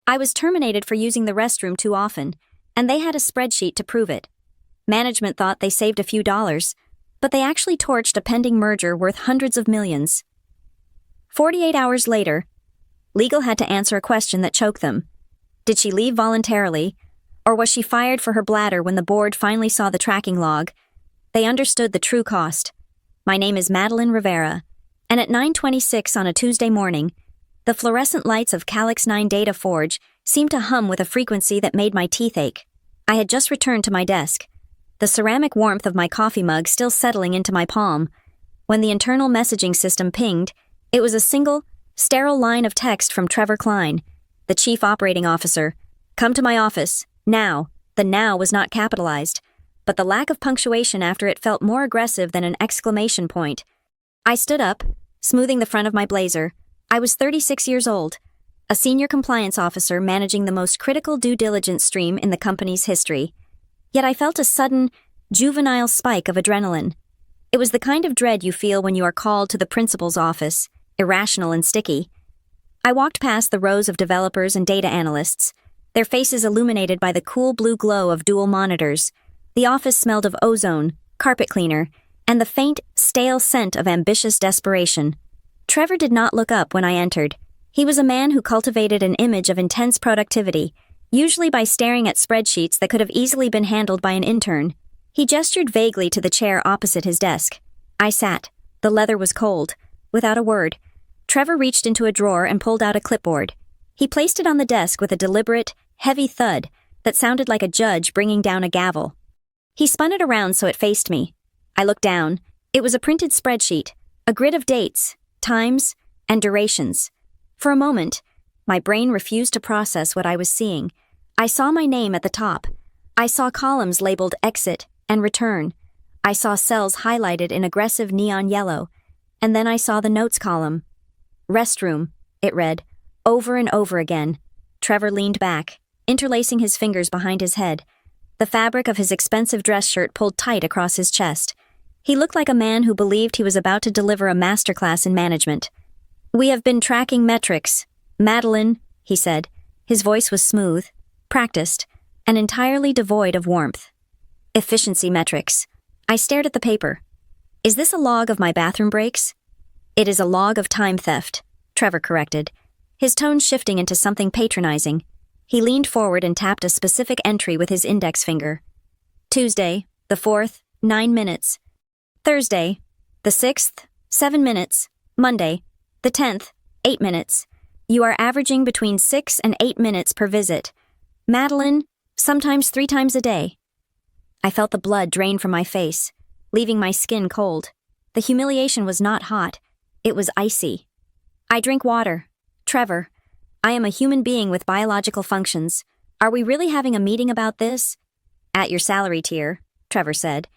I was terminated for using the restroom too often, and they had a spreadsheet to prove it. Management thought they saved a few dollars, but they actually torched a pending merger worth hundreds of millions. 48 hours later, legal had to answer a question that choked them. Did she leave voluntarily, or was she fired for her bladder when the board finally saw the tracking log? They understood the true cost. My name is Madeline Rivera, and at 9:26 on a Tuesday morning, the fluorescent lights of Calyx 9 Data Forge seemed to hum with a frequency that made my teeth ache. I had just returned to my desk, the ceramic warmth of my coffee mug still settling into my palm. When the internal messaging system pinged, it was a single, sterile line of text from Trevor Klein, the chief operating officer. Come to my office, now. The now was not capitalized, but the lack of punctuation after it felt more aggressive than an exclamation point. I stood up, smoothing the front of my blazer. I was 36 years old, a senior compliance officer managing the most critical due diligence stream in the company's history. Yet I felt a sudden, juvenile spike of adrenaline. It was the kind of dread you feel when you are called to the principal's office, irrational and sticky. I walked past the rows of developers and data analysts, their faces illuminated by the cool blue glow of dual monitors. The office smelled of ozone, carpet cleaner, and the faint, stale scent of ambitious desperation. Trevor did not look up when I entered. He was a man who cultivated an image of intense productivity, usually by staring at spreadsheets that could have easily been handled by an intern. He gestured vaguely to the chair opposite his desk. I sat. The leather was cold. Without a word, Trevor reached into a drawer and pulled out a clipboard. He placed it on the desk with a deliberate, heavy thud that sounded like a judge bringing down a gavel. He spun it around so it faced me. I looked down. It was a printed spreadsheet, a grid of dates, times, and durations. For a moment, my brain refused to process what I was seeing. I saw my name at the top. I saw columns labeled exit and return. I saw cells highlighted in aggressive neon yellow. And then I saw the notes column. Restroom, it read, over and over again. Trevor leaned back, interlacing his fingers behind his head. The fabric of his expensive dress shirt pulled tight across his chest. He looked like a man who believed he was about to deliver a masterclass in management. We have been tracking metrics. Madeline, he said. His voice was smooth, practiced, and entirely devoid of warmth. Efficiency metrics. I stared at the paper. Is this a log of my bathroom breaks? It is a log of time theft, Trevor corrected, his tone shifting into something patronizing. He leaned forward and tapped a specific entry with his index finger. Tuesday, the 4th, 9 minutes. Thursday, the 6th, 7 minutes. Monday, the 10th, 8 minutes. You are averaging between 6 and 8 minutes per visit. Madeline, sometimes 3 times a day. I felt the blood drain from my face, leaving my skin cold. The humiliation was not hot. It was icy. I drink water. Trevor, I am a human being with biological functions. Are we really having a meeting about this? At your salary tier, Trevor said,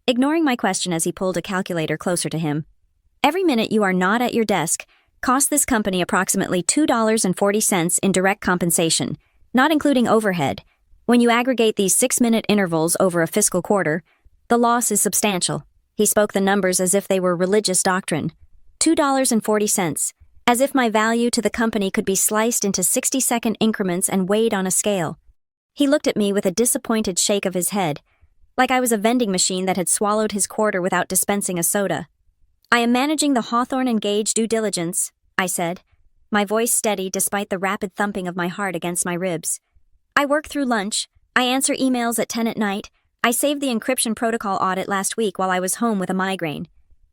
ignoring my question as he pulled a calculator closer to him. Every minute you are not at your desk costs this company approximately $2.40 in direct compensation, not including overhead. When you aggregate these 6-minute intervals over a fiscal quarter, the loss is substantial. He spoke the numbers as if they were religious doctrine. $2.40, as if my value to the company could be sliced into 60-second increments and weighed on a scale. He looked at me with a disappointed shake of his head, like I was a vending machine that had swallowed his quarter without dispensing a soda. I am managing the Hawthorne and Gage due diligence, I said, my voice steady despite the rapid thumping of my heart against my ribs. I work through lunch. I answer emails at 10 at night. I saved the encryption protocol audit last week while I was home with a migraine.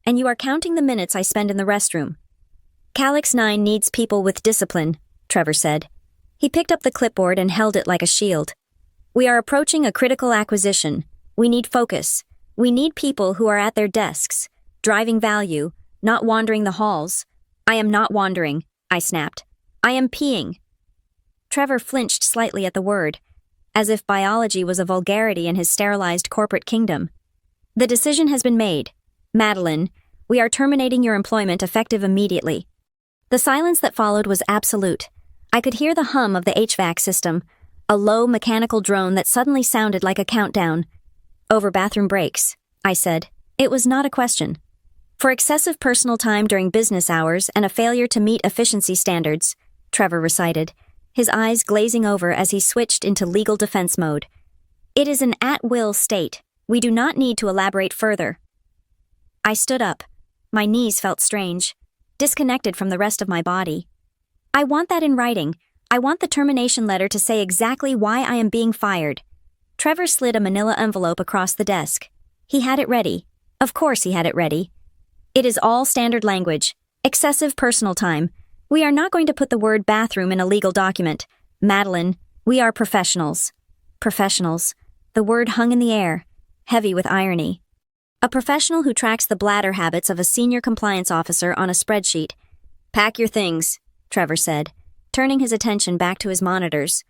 And you are counting the minutes I spend in the restroom. Calyx 9 needs people with discipline, Trevor said. He picked up the clipboard and held it like a shield. We are approaching a critical acquisition. We need focus. We need people who are at their desks, driving value, not wandering the halls. I am not wandering, I snapped. I am peeing. Trevor flinched slightly at the word, as if biology was a vulgarity in his sterilized corporate kingdom. The decision has been made. Madeline, we are terminating your employment effective immediately. The silence that followed was absolute. I could hear the hum of the HVAC system, a low mechanical drone that suddenly sounded like a countdown. Over bathroom breaks, I said. It was not a question. For excessive personal time during business hours and a failure to meet efficiency standards, Trevor recited. his eyes glazing over as he switched into legal defense mode. "It is an at-will state. We do not need to elaborate further." I stood up. My knees felt strange, disconnected from the rest of my body. "I want that in writing. I want the termination letter to say exactly why I am being fired." Trevor slid a manila envelope across the desk. He had it ready. Of course he had it ready. "It is all standard language. Excessive personal time. We are not going to put the word bathroom in a legal document. Madeline, we are professionals." Professionals. The word hung in the air, heavy with irony. A professional who tracks the bladder habits of a senior compliance officer on a spreadsheet. "Pack your things," Trevor said, turning his attention back to his monitors.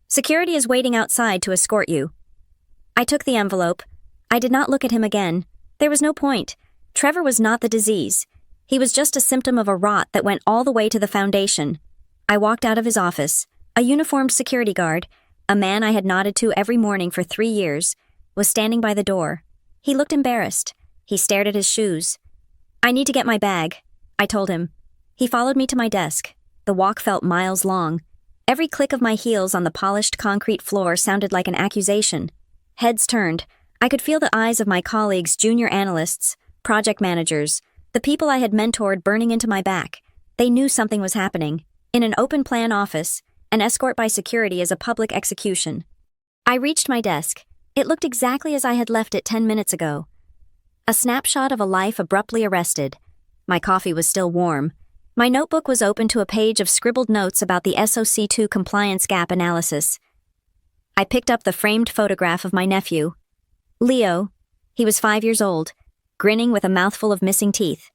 "Security is waiting outside to escort you." I took the envelope. I did not look at him again. There was no point. Trevor was not the disease. He was just a symptom of a rot that went all the way to the foundation. I walked out of his office. A uniformed security guard, a man I had nodded to every morning for 3 years, was standing by the door. He looked embarrassed. He stared at his shoes. "I need to get my bag," I told him. He followed me to my desk. The walk felt miles long. Every click of my heels on the polished concrete floor sounded like an accusation. Heads turned. I could feel the eyes of my colleagues, junior analysts, project managers, the people I had mentored burning into my back. They knew something was happening. In an open-plan office, an escort by security is a public execution. I reached my desk. It looked exactly as I had left it 10 minutes ago. A snapshot of a life abruptly arrested. My coffee was still warm. My notebook was open to a page of scribbled notes about the SOC2 compliance gap analysis. I picked up the framed photograph of my nephew. Leo. He was 5 years old, grinning with a mouthful of missing teeth.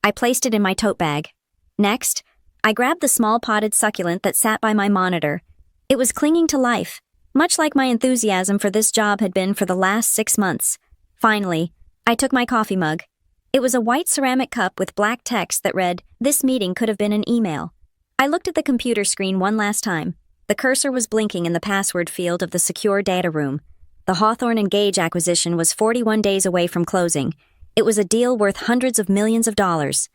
I placed it in my tote bag. Next, I grabbed the small potted succulent that sat by my monitor. It was clinging to life, much like my enthusiasm for this job had been for the last 6 months. Finally, I took my coffee mug. It was a white ceramic cup with black text that read, "This meeting could have been an email." I looked at the computer screen one last time. The cursor was blinking in the password field of the secure data room. The Hawthorne and Gage acquisition was 41 days away from closing. It was a deal worth hundreds of millions of dollars.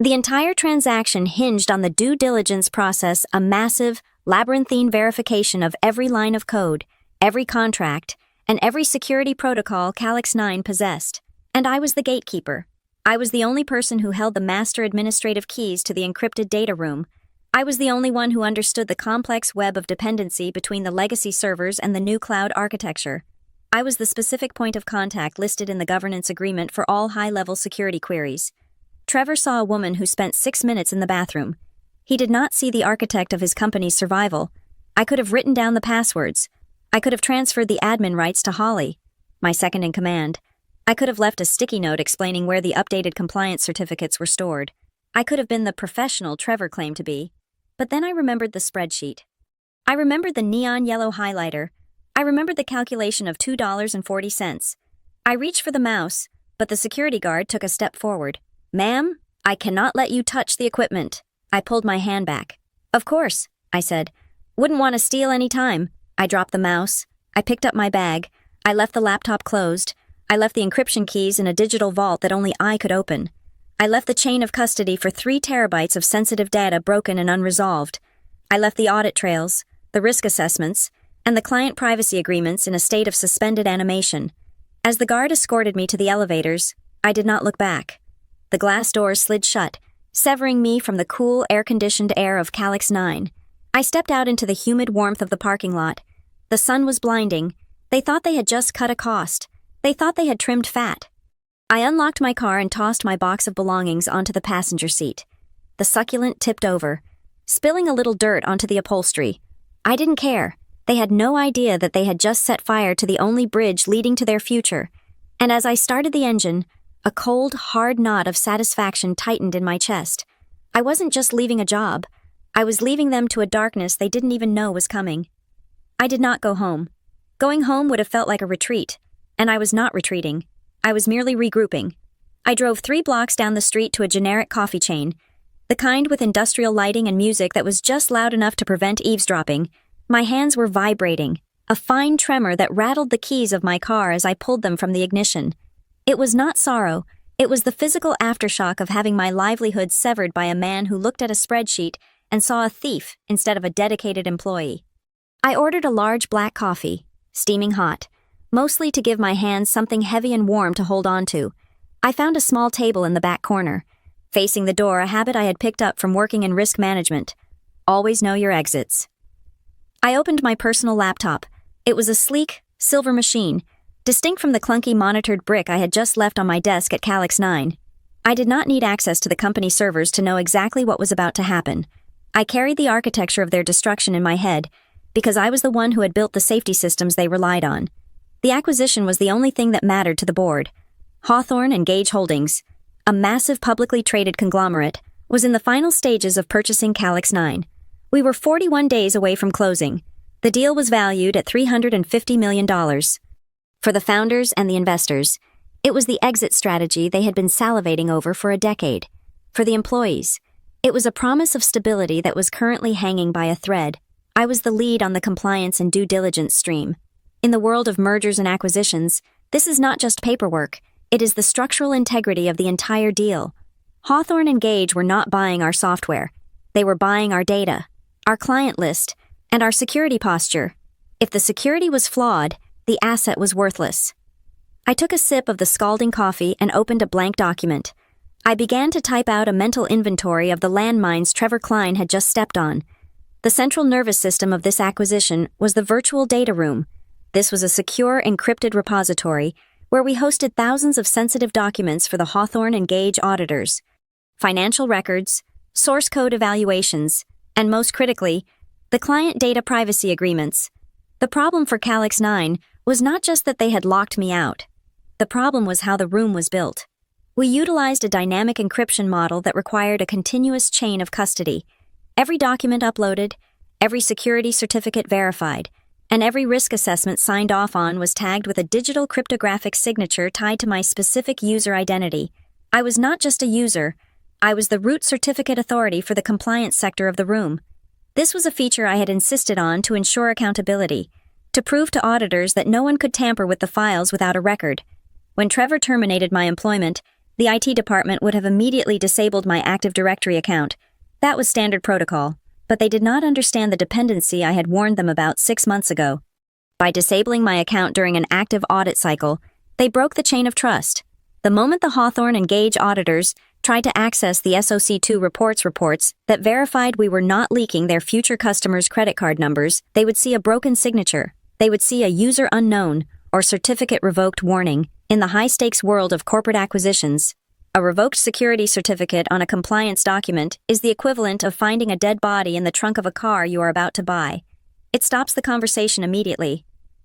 The entire transaction hinged on the due diligence process, a massive, labyrinthine verification of every line of code, every contract, and every security protocol Calyx 9 possessed. And I was the gatekeeper. I was the only person who held the master administrative keys to the encrypted data room. I was the only one who understood the complex web of dependency between the legacy servers and the new cloud architecture. I was the specific point of contact listed in the governance agreement for all high-level security queries. Trevor saw a woman who spent 6 minutes in the bathroom. He did not see the architect of his company's survival. I could have written down the passwords. I could have transferred the admin rights to Holly, my second in command. I could have left a sticky note explaining where the updated compliance certificates were stored. I could have been the professional Trevor claimed to be. But then I remembered the spreadsheet. I remembered the neon yellow highlighter. I remembered the calculation of $2.40. I reached for the mouse, but the security guard took a step forward. "Ma'am, I cannot let you touch the equipment." I pulled my hand back. "Of course," I said. "Wouldn't want to steal any time." I dropped the mouse. I picked up my bag. I left the laptop closed. I left the encryption keys in a digital vault that only I could open. I left the chain of custody for 3 terabytes of sensitive data broken and unresolved. I left the audit trails, the risk assessments, and the client privacy agreements in a state of suspended animation. As the guard escorted me to the elevators, I did not look back. The glass doors slid shut, severing me from the cool, air-conditioned air of Calyx 9. I stepped out into the humid warmth of the parking lot. The sun was blinding. They thought they had just cut a cost. They thought they had trimmed fat. I unlocked my car and tossed my box of belongings onto the passenger seat. The succulent tipped over, spilling a little dirt onto the upholstery. I didn't care. They had no idea that they had just set fire to the only bridge leading to their future. And as I started the engine, a cold, hard knot of satisfaction tightened in my chest. I wasn't just leaving a job. I was leaving them to a darkness they didn't even know was coming. I did not go home. Going home would have felt like a retreat, and I was not retreating. I was merely regrouping. I drove 3 blocks down the street to a generic coffee chain, the kind with industrial lighting and music that was just loud enough to prevent eavesdropping. My hands were vibrating, a fine tremor that rattled the keys of my car as I pulled them from the ignition. It was not sorrow. It was the physical aftershock of having my livelihood severed by a man who looked at a spreadsheet and saw a thief instead of a dedicated employee. I ordered a large black coffee, steaming hot, mostly to give my hands something heavy and warm to hold on to. I found a small table in the back corner, facing the door, a habit I had picked up from working in risk management. Always know your exits. I opened my personal laptop. It was a sleek, silver machine, distinct from the clunky monitored brick I had just left on my desk at Calyx 9. I did not need access to the company servers to know exactly what was about to happen. I carried the architecture of their destruction in my head, because I was the one who had built the safety systems they relied on. The acquisition was the only thing that mattered to the board. Hawthorne and Gage Holdings, a massive publicly traded conglomerate, was in the final stages of purchasing Calyx 9. We were 41 days away from closing. The deal was valued at $350 million. For the founders and the investors, it was the exit strategy they had been salivating over for a decade. For the employees, it was a promise of stability that was currently hanging by a thread. I was the lead on the compliance and due diligence stream. In the world of mergers and acquisitions, this is not just paperwork, it is the structural integrity of the entire deal. Hawthorne and Gage were not buying our software. They were buying our data, our client list, and our security posture. If the security was flawed, the asset was worthless. I took a sip of the scalding coffee and opened a blank document. I began to type out a mental inventory of the landmines Trevor Klein had just stepped on. The central nervous system of this acquisition was the virtual data room. This was a secure, encrypted repository where we hosted thousands of sensitive documents for the Hawthorne and Gage auditors, financial records, source code evaluations, and most critically, the client data privacy agreements. The problem for Calyx 9 was not just that they had locked me out. The problem was how the room was built. We utilized a dynamic encryption model that required a continuous chain of custody. Every document uploaded, every security certificate verified, and every risk assessment signed off on was tagged with a digital cryptographic signature tied to my specific user identity. I was not just a user, I was the root certificate authority for the compliance sector of the room. This was a feature I had insisted on to ensure accountability, to prove to auditors that no one could tamper with the files without a record. When Trevor terminated my employment, the IT department would have immediately disabled my Active Directory account. That was standard protocol, but they did not understand the dependency I had warned them about 6 months ago. By disabling my account during an active audit cycle, they broke the chain of trust. The moment the Hawthorne and Gage auditors tried to access the SOC2 reports that verified we were not leaking their future customers' credit card numbers, they would see a broken signature. They would see a user unknown or certificate revoked warning. In the high-stakes world of corporate acquisitions, a revoked security certificate on a compliance document is the equivalent of finding a dead body in the trunk of a car you are about to buy. It stops the conversation immediately.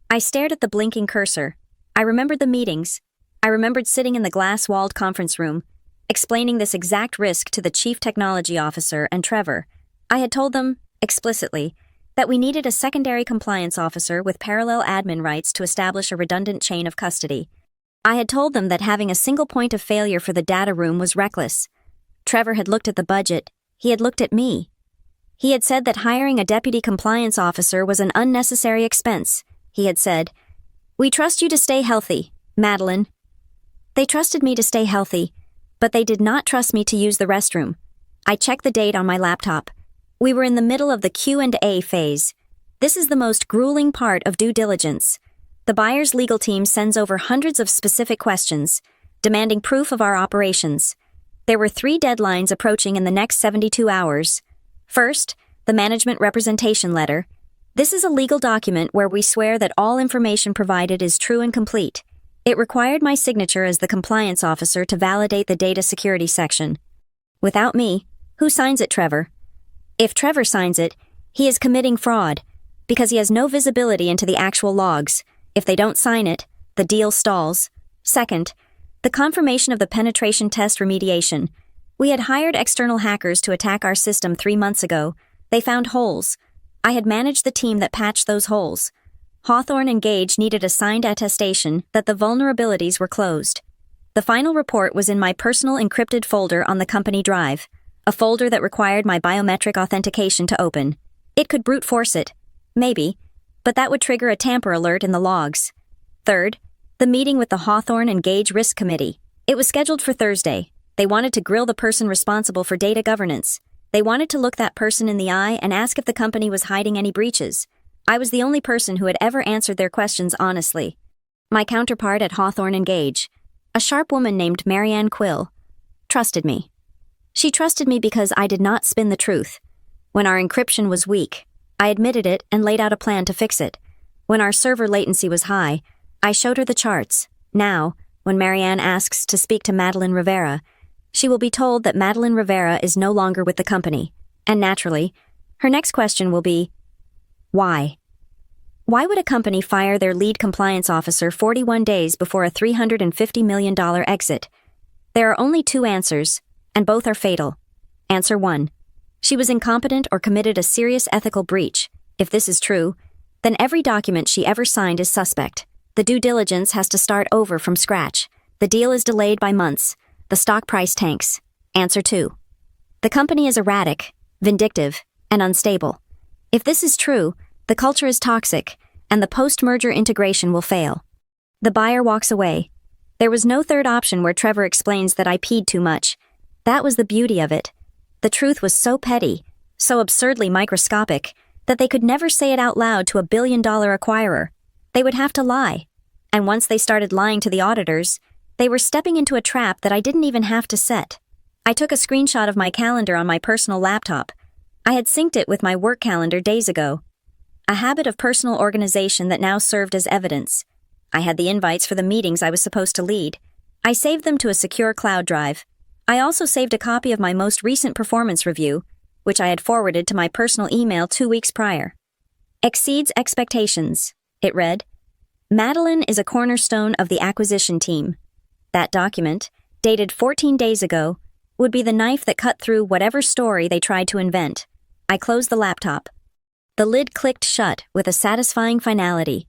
I stared at the blinking cursor. I remembered the meetings. I remembered sitting in the glass-walled conference room, explaining this exact risk to the chief technology officer and Trevor. I had told them, explicitly, that we needed a secondary compliance officer with parallel admin rights to establish a redundant chain of custody. I had told them that having a single point of failure for the data room was reckless. Trevor had looked at the budget. He had looked at me. He had said that hiring a deputy compliance officer was an unnecessary expense. He had said, "We trust you to stay healthy, Madeline." They trusted me to stay healthy, but they did not trust me to use the restroom. I checked the date on my laptop. We were in the middle of the Q&A phase. This is the most grueling part of due diligence. The buyer's legal team sends over hundreds of specific questions, demanding proof of our operations. There were 3 deadlines approaching in the next 72 hours. First, the management representation letter. This is a legal document where we swear that all information provided is true and complete. It required my signature as the compliance officer to validate the data security section. Without me, who signs it, Trevor? If Trevor signs it, he is committing fraud, because he has no visibility into the actual logs. If they don't sign it, the deal stalls. Second, the confirmation of the penetration test remediation. We had hired external hackers to attack our system 3 months ago. They found holes. I had managed the team that patched those holes. Hawthorne and Gage needed a signed attestation that the vulnerabilities were closed. The final report was in my personal encrypted folder on the company drive, a folder that required my biometric authentication to open. It could brute force it, maybe, but that would trigger a tamper alert in the logs. Third, the meeting with the Hawthorne and Gage Risk Committee. It was scheduled for Thursday. They wanted to grill the person responsible for data governance. They wanted to look that person in the eye and ask if the company was hiding any breaches. I was the only person who had ever answered their questions honestly. My counterpart at Hawthorne and Gage, a sharp woman named Marianne Quill, trusted me. She trusted me because I did not spin the truth. When our encryption was weak, I admitted it and laid out a plan to fix it. When our server latency was high, I showed her the charts. Now, when Marianne asks to speak to Madeline Rivera, she will be told that Madeline Rivera is no longer with the company. And naturally, her next question will be, why? Why would a company fire their lead compliance officer 41 days before a $350 million exit? There are only two answers, and both are fatal. Answer 1. She was incompetent or committed a serious ethical breach. If this is true, then every document she ever signed is suspect. The due diligence has to start over from scratch. The deal is delayed by months. The stock price tanks. Answer 2. The company is erratic, vindictive, and unstable. If this is true, the culture is toxic, and the post-merger integration will fail. The buyer walks away. There was no third option where Trevor explains that I peed too much. That was the beauty of it. The truth was so petty, so absurdly microscopic, that they could never say it out loud to a billion-dollar acquirer. They would have to lie. And once they started lying to the auditors, they were stepping into a trap that I didn't even have to set. I took a screenshot of my calendar on my personal laptop. I had synced it with my work calendar days ago. A habit of personal organization that now served as evidence. I had the invites for the meetings I was supposed to lead. I saved them to a secure cloud drive. I also saved a copy of my most recent performance review, which I had forwarded to my personal email 2 weeks prior. Exceeds expectations, it read. Madeline is a cornerstone of the acquisition team. That document, dated 14 days ago, would be the knife that cut through whatever story they tried to invent. I closed the laptop. The lid clicked shut with a satisfying finality.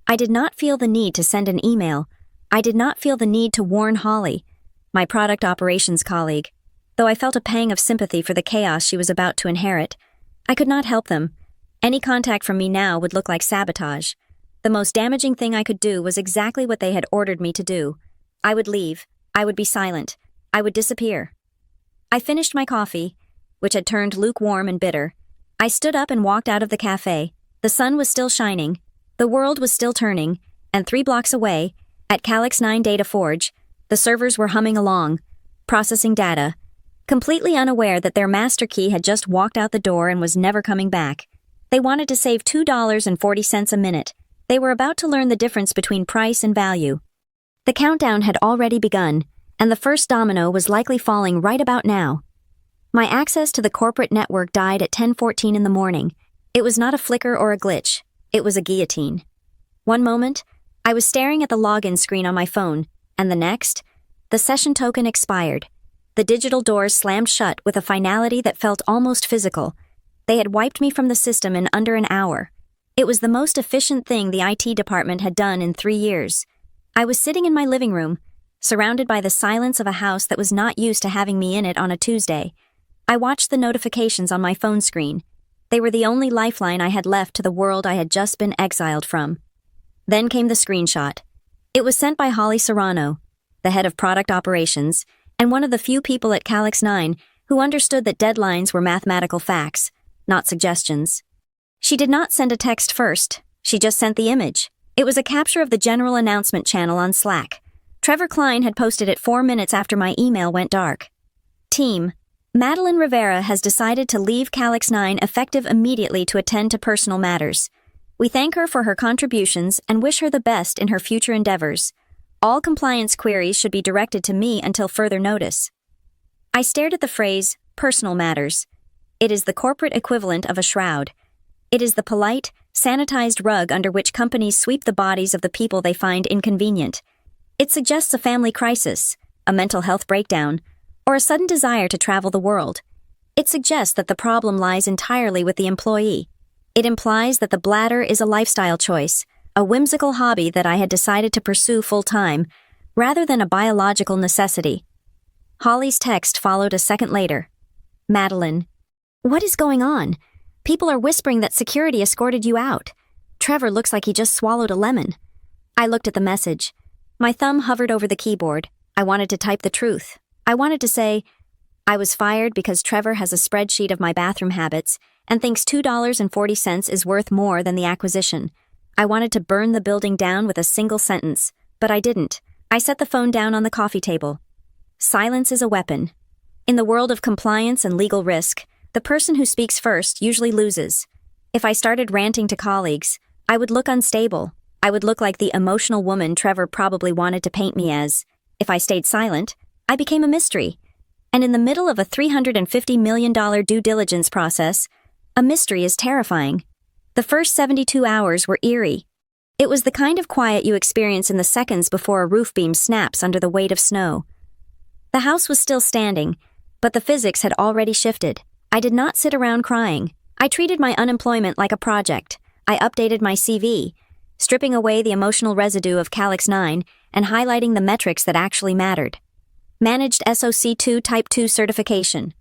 I did not feel the need to send an email. I did not feel the need to warn Holly, my product operations colleague. Though I felt a pang of sympathy for the chaos she was about to inherit, I could not help them. Any contact from me now would look like sabotage. The most damaging thing I could do was exactly what they had ordered me to do. I would leave. I would be silent. I would disappear. I finished my coffee, which had turned lukewarm and bitter. I stood up and walked out of the cafe. The sun was still shining. The world was still turning, and 3 blocks away, at Calyx 9 Data Forge, the servers were humming along, processing data, completely unaware that their master key had just walked out the door and was never coming back. They wanted to save $2.40 a minute. They were about to learn the difference between price and value. The countdown had already begun, and the first domino was likely falling right about now. My access to the corporate network died at 10:14 in the morning. It was not a flicker or a glitch. It was a guillotine. One moment, I was staring at the login screen on my phone, and the next, the session token expired. The digital doors slammed shut with a finality that felt almost physical. They had wiped me from the system in under an hour. It was the most efficient thing the IT department had done in 3 years. I was sitting in my living room, surrounded by the silence of a house that was not used to having me in it on a Tuesday. I watched the notifications on my phone screen. They were the only lifeline I had left to the world I had just been exiled from. Then came the screenshot. It was sent by Holly Serrano, the head of product operations, and one of the few people at Calyx 9 who understood that deadlines were mathematical facts, not suggestions. She did not send a text first. She just sent the image. It was a capture of the general announcement channel on Slack. Trevor Klein had posted it 4 minutes after my email went dark. Team, Madeline Rivera has decided to leave Calyx 9 effective immediately to attend to personal matters. We thank her for her contributions and wish her the best in her future endeavors. All compliance queries should be directed to me until further notice. I stared at the phrase, personal matters. It is the corporate equivalent of a shroud. It is the polite, sanitized rug under which companies sweep the bodies of the people they find inconvenient. It suggests a family crisis, a mental health breakdown, or a sudden desire to travel the world. It suggests that the problem lies entirely with the employee. It implies that the bladder is a lifestyle choice, a whimsical hobby that I had decided to pursue full-time, rather than a biological necessity. Holly's text followed a second later. Madeline, what is going on? People are whispering that security escorted you out. Trevor looks like he just swallowed a lemon. I looked at the message. My thumb hovered over the keyboard. I wanted to type the truth. I wanted to say, I was fired because Trevor has a spreadsheet of my bathroom habits and thinks $2.40 is worth more than the acquisition. I wanted to burn the building down with a single sentence, but I didn't. I set the phone down on the coffee table. Silence is a weapon. In the world of compliance and legal risk, the person who speaks first usually loses. If I started ranting to colleagues, I would look unstable. I would look like the emotional woman Trevor probably wanted to paint me as. If I stayed silent, I became a mystery. And in the middle of a $350 million due diligence process, a mystery is terrifying. The first 72 hours were eerie. It was the kind of quiet you experience in the seconds before a roof beam snaps under the weight of snow. The house was still standing, but the physics had already shifted. I did not sit around crying. I treated my unemployment like a project. I updated my CV, stripping away the emotional residue of Calyx 9 and highlighting the metrics that actually mattered. Managed SOC 2 Type 2 certification.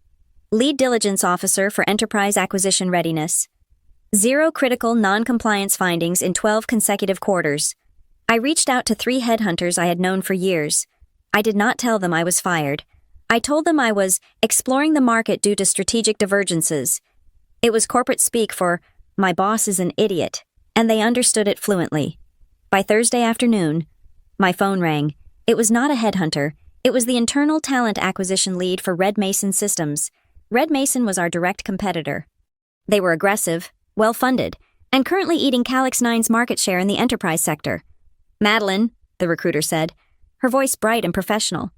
Lead diligence officer for enterprise acquisition readiness. 0 critical non-compliance findings in 12 consecutive quarters. I reached out to 3 headhunters I had known for years. I did not tell them I was fired. I told them I was exploring the market due to strategic divergences. It was corporate speak for, my boss is an idiot, and they understood it fluently. By Thursday afternoon, my phone rang. It was not a headhunter. It was the internal talent acquisition lead for Red Mason Systems. Red Mason was our direct competitor. They were aggressive, well-funded, and currently eating Calyx 9's market share in the enterprise sector. Madeline, the recruiter said, her voice bright and professional.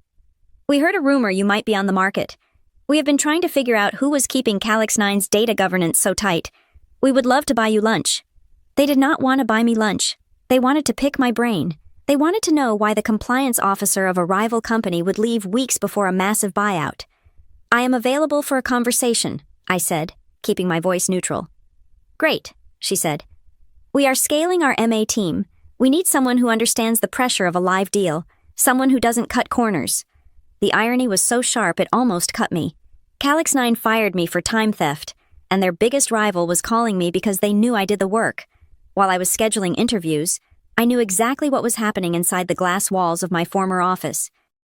We heard a rumor you might be on the market. We have been trying to figure out who was keeping Calyx 9's data governance so tight. We would love to buy you lunch. They did not want to buy me lunch. They wanted to pick my brain. They wanted to know why the compliance officer of a rival company would leave weeks before a massive buyout. I am available for a conversation, I said, keeping my voice neutral. Great, she said. We are scaling our MA team. We need someone who understands the pressure of a live deal, someone who doesn't cut corners. The irony was so sharp it almost cut me. Calyx 9 fired me for time theft, and their biggest rival was calling me because they knew I did the work. While I was scheduling interviews, I knew exactly what was happening inside the glass walls of my former office.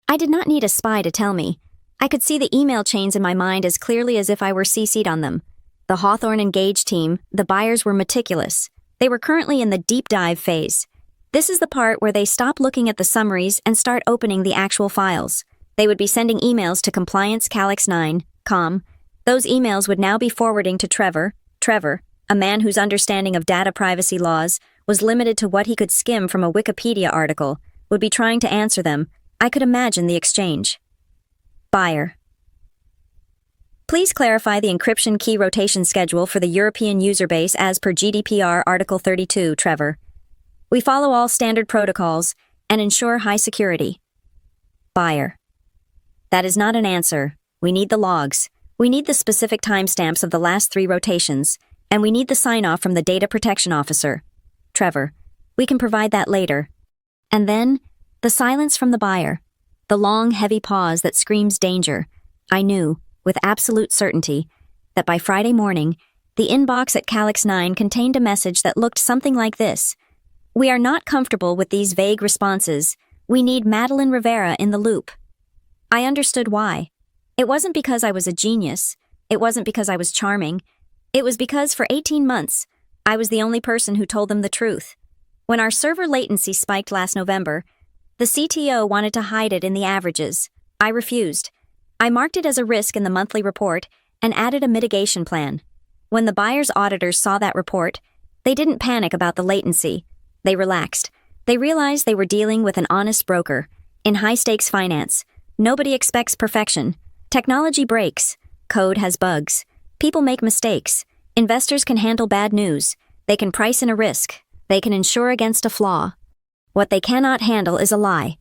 I did not need a spy to tell me. I could see the email chains in my mind as clearly as if I were CC'd on them. The Hawthorne Engage team, the buyers were meticulous. They were currently in the deep dive phase. This is the part where they stop looking at the summaries and start opening the actual files. They would be sending emails to compliance-calyx9.com. Those emails would now be forwarding to Trevor, a man whose understanding of data privacy laws was limited to what he could skim from a Wikipedia article, would be trying to answer them. I could imagine the exchange. Buyer. Please clarify the encryption key rotation schedule for the European user base as per GDPR Article 32, Trevor. We follow all standard protocols and ensure high security. Buyer. That is not an answer. We need the logs. We need the specific timestamps of the last 3 rotations, and we need the sign-off from the data protection officer. Trevor. We can provide that later. And then, the silence from the buyer. The long, heavy pause that screams danger. I knew, with absolute certainty, that by Friday morning, the inbox at Calyx 9 contained a message that looked something like this. We are not comfortable with these vague responses. We need Madeline Rivera in the loop. I understood why. It wasn't because I was a genius. It wasn't because I was charming. It was because for 18 months, I was the only person who told them the truth. When our server latency spiked last November, the CTO wanted to hide it in the averages. I refused. I marked it as a risk in the monthly report and added a mitigation plan. When the buyer's auditors saw that report, they didn't panic about the latency. They relaxed. They realized they were dealing with an honest broker. In high-stakes finance, nobody expects perfection. Technology breaks. Code has bugs. People make mistakes. Investors can handle bad news. They can price in a risk. They can insure against a flaw. What they cannot handle is a lie.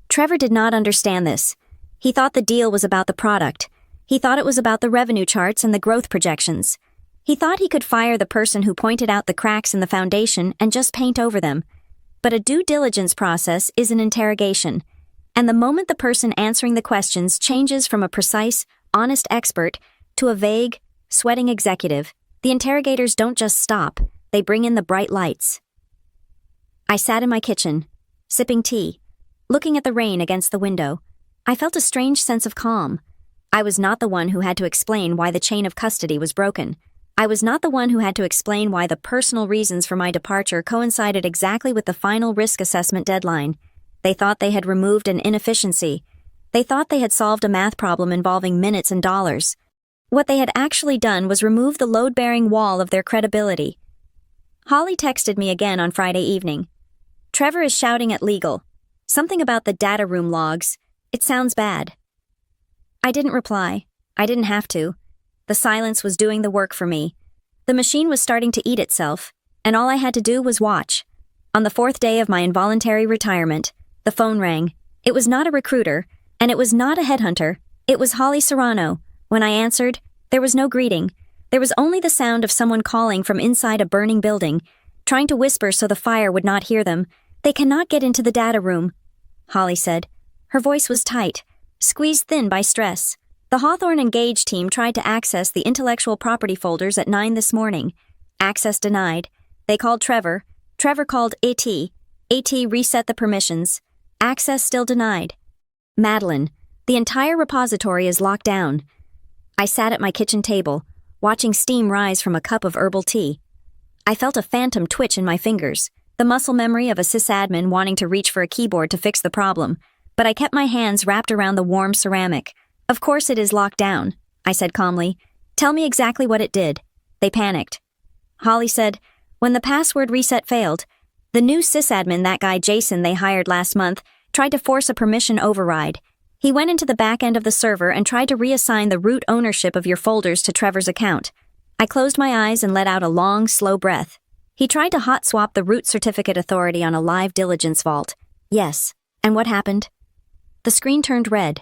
Trevor did not understand this. He thought the deal was about the product. He thought it was about the revenue charts and the growth projections. He thought he could fire the person who pointed out the cracks in the foundation and just paint over them. But a due diligence process is an interrogation. And the moment the person answering the questions changes from a precise, honest expert to a vague, sweating executive, the interrogators don't just stop, they bring in the bright lights. I sat in my kitchen, sipping tea, looking at the rain against the window. I felt a strange sense of calm. I was not the one who had to explain why the chain of custody was broken. I was not the one who had to explain why the personal reasons for my departure coincided exactly with the final risk assessment deadline. They thought they had removed an inefficiency. They thought they had solved a math problem involving minutes and dollars. What they had actually done was remove the load-bearing wall of their credibility. Holly texted me again on Friday evening. Trevor is shouting at legal. Something about the data room logs. It sounds bad. I didn't reply. I didn't have to. The silence was doing the work for me. The machine was starting to eat itself, and all I had to do was watch. On the 4th day of my involuntary retirement, the phone rang. It was not a recruiter, and it was not a headhunter. It was Holly Serrano. When I answered, there was no greeting. There was only the sound of someone calling from inside a burning building, trying to whisper so the fire would not hear them. They cannot get into the data room, Holly said. Her voice was tight, squeezed thin by stress. The Hawthorne Engage team tried to access the intellectual property folders at 9 this morning. Access denied. They called Trevor. Trevor called AT. AT reset the permissions. Access still denied. Madeline, the entire repository is locked down. I sat at my kitchen table, watching steam rise from a cup of herbal tea. I felt a phantom twitch in my fingers, the muscle memory of a sysadmin wanting to reach for a keyboard to fix the problem, but I kept my hands wrapped around the warm ceramic. Of course it is locked down, I said calmly. Tell me exactly what it did. They panicked. Holly said, when the password reset failed, the new sysadmin, that guy Jason they hired last month, tried to force a permission override. He went into the back end of the server and tried to reassign the root ownership of your folders to Trevor's account. I closed my eyes and let out a long, slow breath. He tried to hot swap the root certificate authority on a live diligence vault. Yes. And what happened? The screen turned red.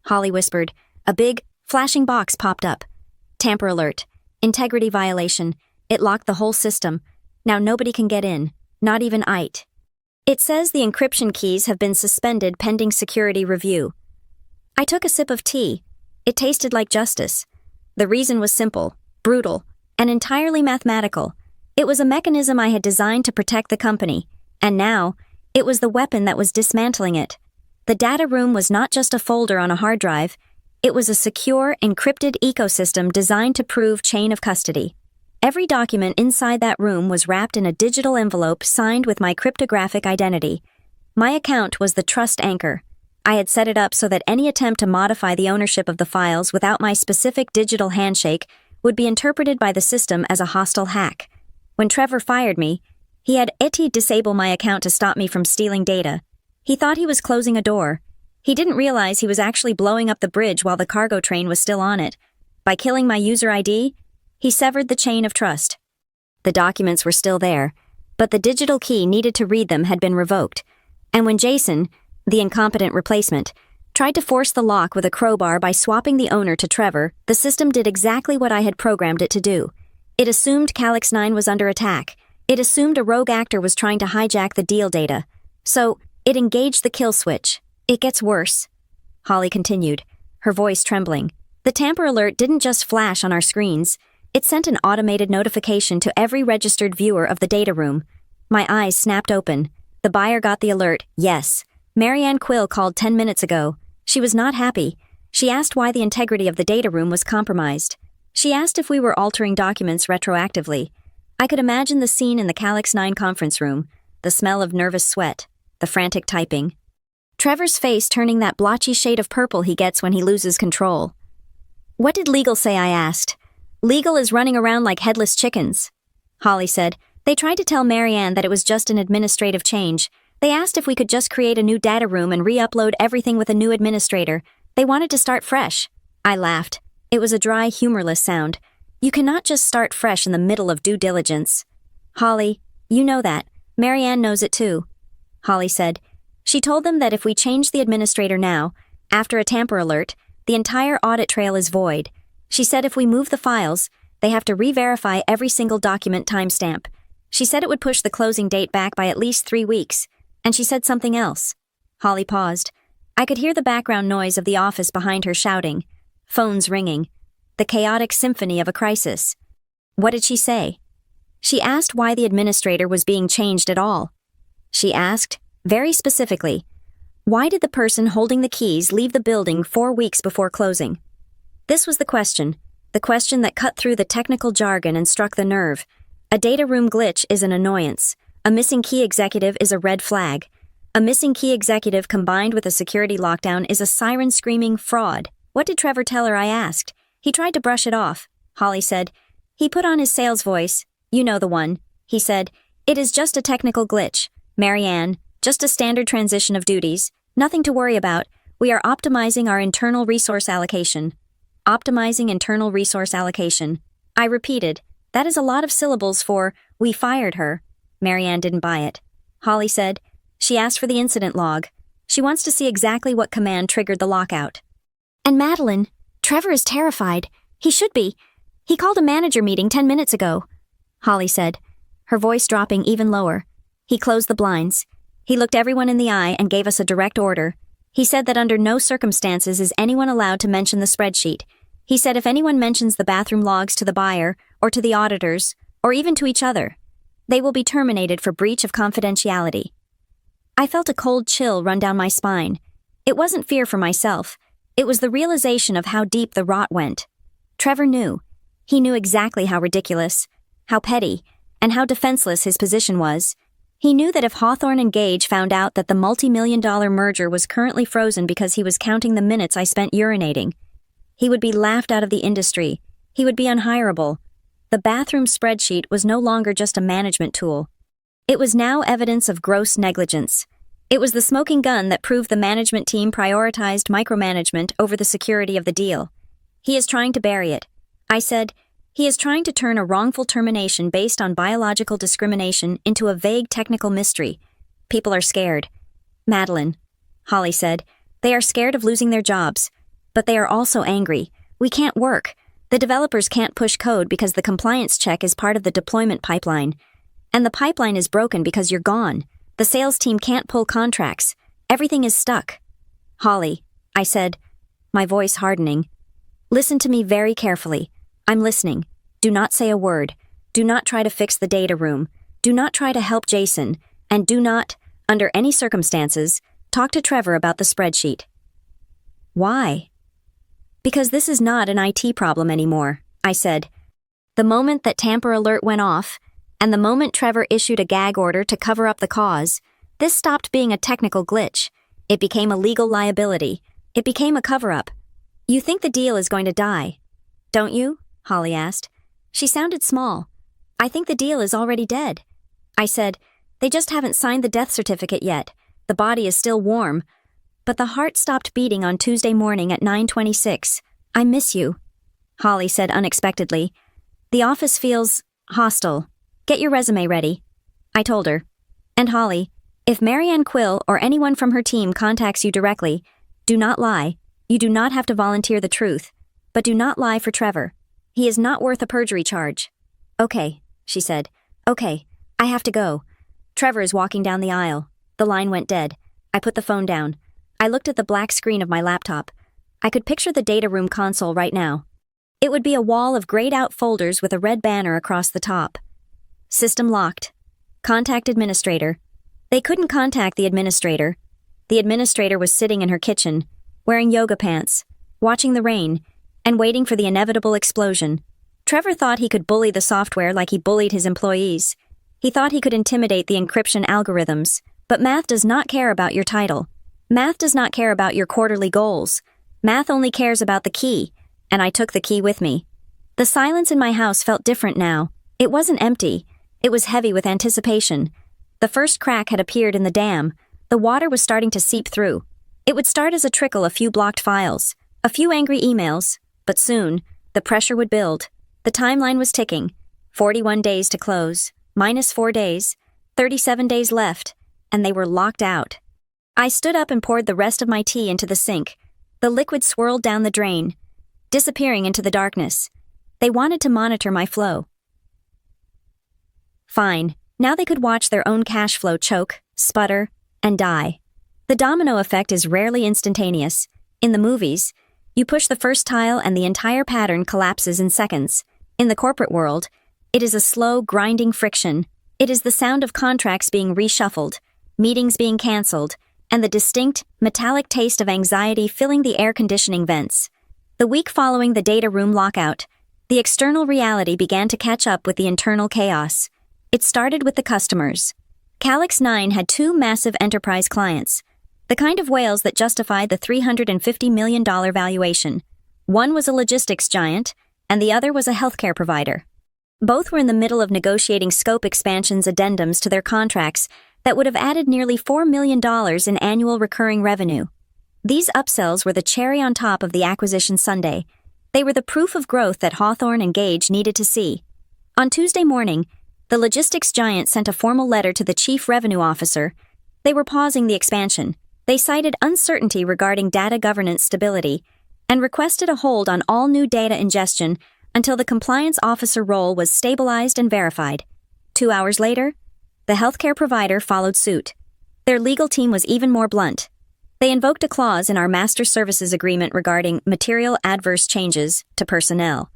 Holly whispered. A big, flashing box popped up. Tamper alert. Integrity violation. It locked the whole system. Now nobody can get in. Not even IT. It says the encryption keys have been suspended pending security review. I took a sip of tea. It tasted like justice. The reason was simple, brutal, and entirely mathematical. It was a mechanism I had designed to protect the company, and now, it was the weapon that was dismantling it. The data room was not just a folder on a hard drive, it was a secure, encrypted ecosystem designed to prove chain of custody. Every document inside that room was wrapped in a digital envelope signed with my cryptographic identity. My account was the trust anchor. I had set it up so that any attempt to modify the ownership of the files without my specific digital handshake would be interpreted by the system as a hostile hack. When Trevor fired me, he had Eti disable my account to stop me from stealing data. He thought he was closing a door. He didn't realize he was actually blowing up the bridge while the cargo train was still on it. By killing my user ID, he severed the chain of trust. The documents were still there, but the digital key needed to read them had been revoked. And when Jason, the incompetent replacement, tried to force the lock with a crowbar by swapping the owner to Trevor, the system did exactly what I had programmed it to do. It assumed Calyx 9 was under attack. It assumed a rogue actor was trying to hijack the deal data. So, it engaged the kill switch. It gets worse. Holly continued, her voice trembling. The tamper alert didn't just flash on our screens. It sent an automated notification to every registered viewer of the data room. My eyes snapped open. The buyer got the alert, yes. Marianne Quill called 10 minutes ago. She was not happy. She asked why the integrity of the data room was compromised. She asked if we were altering documents retroactively. I could imagine the scene in the Calyx 9 conference room, the smell of nervous sweat, the frantic typing. Trevor's face turning that blotchy shade of purple he gets when he loses control. What did legal say? I asked. Legal is running around like headless chickens. Holly said, they tried to tell Marianne that it was just an administrative change. They asked if we could just create a new data room and re-upload everything with a new administrator. They wanted to start fresh. I laughed. It was a dry, humorless sound. You cannot just start fresh in the middle of due diligence. Holly, you know that. Marianne knows it too. Holly said. She told them that if we change the administrator now, after a tamper alert, the entire audit trail is void. She said if we move the files, they have to re-verify every single document timestamp. She said it would push the closing date back by at least 3 weeks. And she said something else. Holly paused. I could hear the background noise of the office behind her shouting. Phones ringing. The chaotic symphony of a crisis. What did she say? She asked why the administrator was being changed at all. She asked, very specifically, why did the person holding the keys leave the building 4 weeks before closing? This was the question that cut through the technical jargon and struck the nerve. A data room glitch is an annoyance. A missing key executive is a red flag. A missing key executive combined with a security lockdown is a siren screaming fraud. What did Trevor tell her? I asked. He tried to brush it off. Holly said. He put on his sales voice. You know the one. He said, it is just a technical glitch. Marianne, just a standard transition of duties. Nothing to worry about. We are optimizing our internal resource allocation. Optimizing internal resource allocation. I repeated. That is a lot of syllables for, we fired her. Marianne didn't buy it. Holly said. She asked for the incident log. She wants to see exactly what command triggered the lockout. And Madeline, Trevor is terrified. He should be. He called a manager meeting 10 minutes ago. Holly said, her voice dropping even lower. He closed the blinds. He looked everyone in the eye and gave us a direct order. He said that under no circumstances is anyone allowed to mention the spreadsheet. He said if anyone mentions the bathroom logs to the buyer, or to the auditors, or even to each other, they will be terminated for breach of confidentiality. I felt a cold chill run down my spine. It wasn't fear for myself. It was the realization of how deep the rot went. Trevor knew. He knew exactly how ridiculous, how petty, and how defenseless his position was. He knew that if Hawthorne and Gage found out that the multi-million-dollar merger was currently frozen because he was counting the minutes I spent urinating, he would be laughed out of the industry. He would be unhireable. The bathroom spreadsheet was no longer just a management tool. It was now evidence of gross negligence. It was the smoking gun that proved the management team prioritized micromanagement over the security of the deal. He is trying to bury it. I said, he is trying to turn a wrongful termination based on biological discrimination into a vague technical mystery. People are scared. Madeline, Holly said, they are scared of losing their jobs. But they are also angry. We can't work. The developers can't push code because the compliance check is part of the deployment pipeline. And the pipeline is broken because you're gone. The sales team can't pull contracts. Everything is stuck. Holly, I said, my voice hardening. Listen to me very carefully. I'm listening. Do not say a word. Do not try to fix the data room. Do not try to help Jason. And do not, under any circumstances, talk to Trevor about the spreadsheet. Why? Because this is not an IT problem anymore, I said. The moment that Tamper Alert went off, and the moment Trevor issued a gag order to cover up the cause, this stopped being a technical glitch. It became a legal liability. It became a cover-up. You think the deal is going to die, don't you? Holly asked. She sounded small. I think the deal is already dead. I said, they just haven't signed the death certificate yet. The body is still warm. But the heart stopped beating on Tuesday morning at 9:26. I miss you, Holly said unexpectedly. The office feels hostile. Get your resume ready, I told her. And Holly, if Marianne Quill or anyone from her team contacts you directly, do not lie. You do not have to volunteer the truth. But do not lie for Trevor. He is not worth a perjury charge. Okay, she said. Okay, I have to go. Trevor is walking down the aisle. The line went dead. I put the phone down. I looked at the black screen of my laptop. I could picture the data room console right now. It would be a wall of grayed-out folders with a red banner across the top. System locked. Contact administrator. They couldn't contact the administrator. The administrator was sitting in her kitchen, wearing yoga pants, watching the rain, and waiting for the inevitable explosion. Trevor thought he could bully the software like he bullied his employees. He thought he could intimidate the encryption algorithms, but math does not care about your title. Math does not care about your quarterly goals. Math only cares about the key, and I took the key with me. The silence in my house felt different now. It wasn't empty. It was heavy with anticipation. The first crack had appeared in the dam. The water was starting to seep through. It would start as a trickle, a few blocked files, a few angry emails, but soon, the pressure would build. The timeline was ticking. 41 days to close, -4 days, 37 days left, and they were locked out. I stood up and poured the rest of my tea into the sink. The liquid swirled down the drain, disappearing into the darkness. They wanted to monitor my flow. Fine, now they could watch their own cash flow choke, sputter, and die. The domino effect is rarely instantaneous. In the movies, you push the first tile and the entire pattern collapses in seconds. In the corporate world, it is a slow, grinding friction. It is the sound of contracts being reshuffled, meetings being canceled, and the distinct, metallic taste of anxiety filling the air conditioning vents. The week following the data room lockout, the external reality began to catch up with the internal chaos. It started with the customers. Calyx 9 had two massive enterprise clients, the kind of whales that justified the $350 million valuation. One was a logistics giant, and the other was a healthcare provider. Both were in the middle of negotiating scope expansions addendums to their contracts that would have added nearly $4 million in annual recurring revenue. These upsells were the cherry on top of the acquisition sundae. They were the proof of growth that Hawthorne and Gage needed to see. On Tuesday morning, the logistics giant sent a formal letter to the chief revenue officer. They were pausing the expansion. They cited uncertainty regarding data governance stability and requested a hold on all new data ingestion until the compliance officer role was stabilized and verified. 2 hours later, the healthcare provider followed suit. Their legal team was even more blunt. They invoked a clause in our master services agreement regarding material adverse changes to personnel.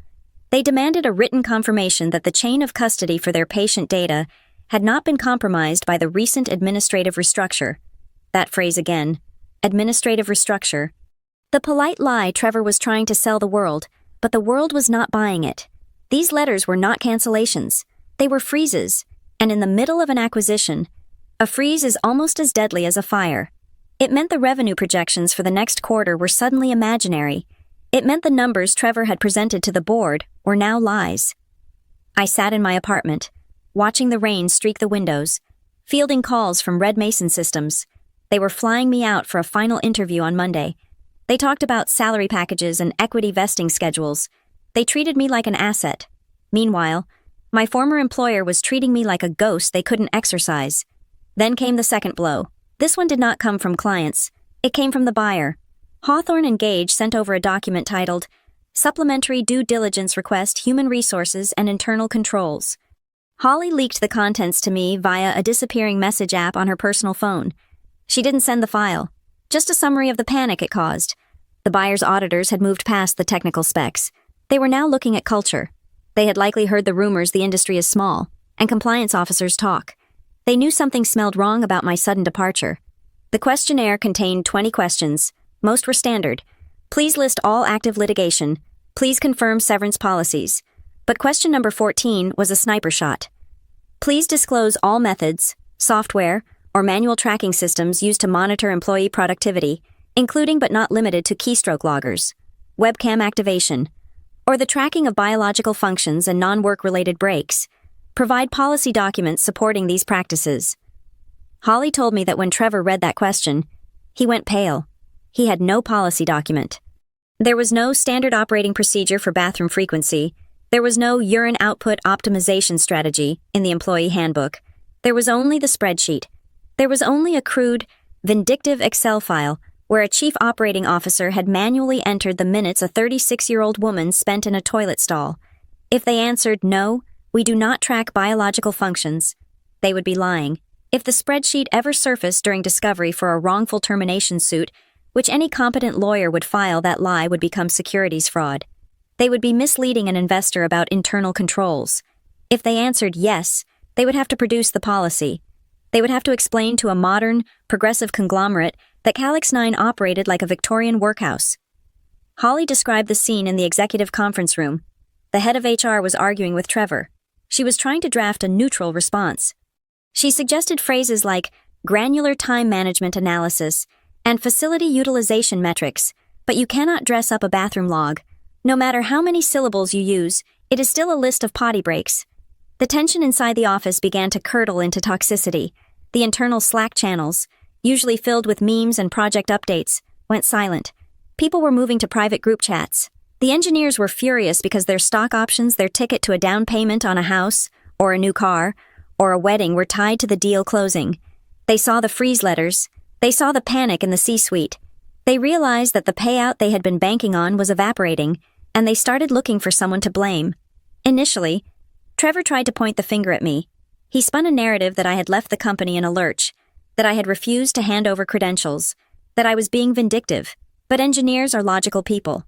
They demanded a written confirmation that the chain of custody for their patient data had not been compromised by the recent administrative restructure. That phrase again, administrative restructure. The polite lie Trevor was trying to sell the world, but the world was not buying it. These letters were not cancellations. They were freezes, and in the middle of an acquisition, a freeze is almost as deadly as a fire. It meant the revenue projections for the next quarter were suddenly imaginary. It meant the numbers Trevor had presented to the board were now lies. I sat in my apartment, watching the rain streak the windows, fielding calls from Red Mason Systems. They were flying me out for a final interview on Monday. They talked about salary packages and equity vesting schedules. They treated me like an asset. Meanwhile, my former employer was treating me like a ghost they couldn't exorcise. Then came the second blow. This one did not come from clients. It came from the buyer. Hawthorne and Gage sent over a document titled Supplementary Due Diligence Request Human Resources and Internal Controls. Holly leaked the contents to me via a disappearing message app on her personal phone. She didn't send the file, just a summary of the panic it caused. The buyer's auditors had moved past the technical specs. They were now looking at culture. They had likely heard the rumors the industry is small, and compliance officers talk. They knew something smelled wrong about my sudden departure. The questionnaire contained 20 questions. Most were standard. Please list all active litigation. Please confirm severance policies. But question number 14 was a sniper shot. Please disclose all methods, software, or manual tracking systems used to monitor employee productivity, including but not limited to keystroke loggers, webcam activation, or the tracking of biological functions and non-work-related breaks. Provide policy documents supporting these practices. Holly told me that when Trevor read that question, he went pale. He had no policy document. There was no standard operating procedure for bathroom frequency. There was no urine output optimization strategy in the employee handbook. There was only the spreadsheet. There was only a crude, vindictive Excel file where a chief operating officer had manually entered the minutes a 36-year-old woman spent in a toilet stall. If they answered, no, we do not track biological functions, they would be lying. If the spreadsheet ever surfaced during discovery for a wrongful termination suit, which any competent lawyer would file, that lie would become securities fraud. They would be misleading an investor about internal controls. If they answered yes, they would have to produce the policy. They would have to explain to a modern, progressive conglomerate that Calyx 9 operated like a Victorian workhouse. Holly described the scene in the executive conference room. The head of HR was arguing with Trevor. She was trying to draft a neutral response. She suggested phrases like granular time management analysis and facility utilization metrics, but you cannot dress up a bathroom log. No matter how many syllables you use, it is still a list of potty breaks. The tension inside the office began to curdle into toxicity. The internal Slack channels, usually filled with memes and project updates, went silent. People were moving to private group chats. The engineers were furious because their stock options, their ticket to a down payment on a house, or a new car, or a wedding were tied to the deal closing. They saw the freeze letters. They saw the panic in the C-suite. They realized that the payout they had been banking on was evaporating, and they started looking for someone to blame. Initially, Trevor tried to point the finger at me. He spun a narrative that I had left the company in a lurch, that I had refused to hand over credentials, that I was being vindictive. But engineers are logical people.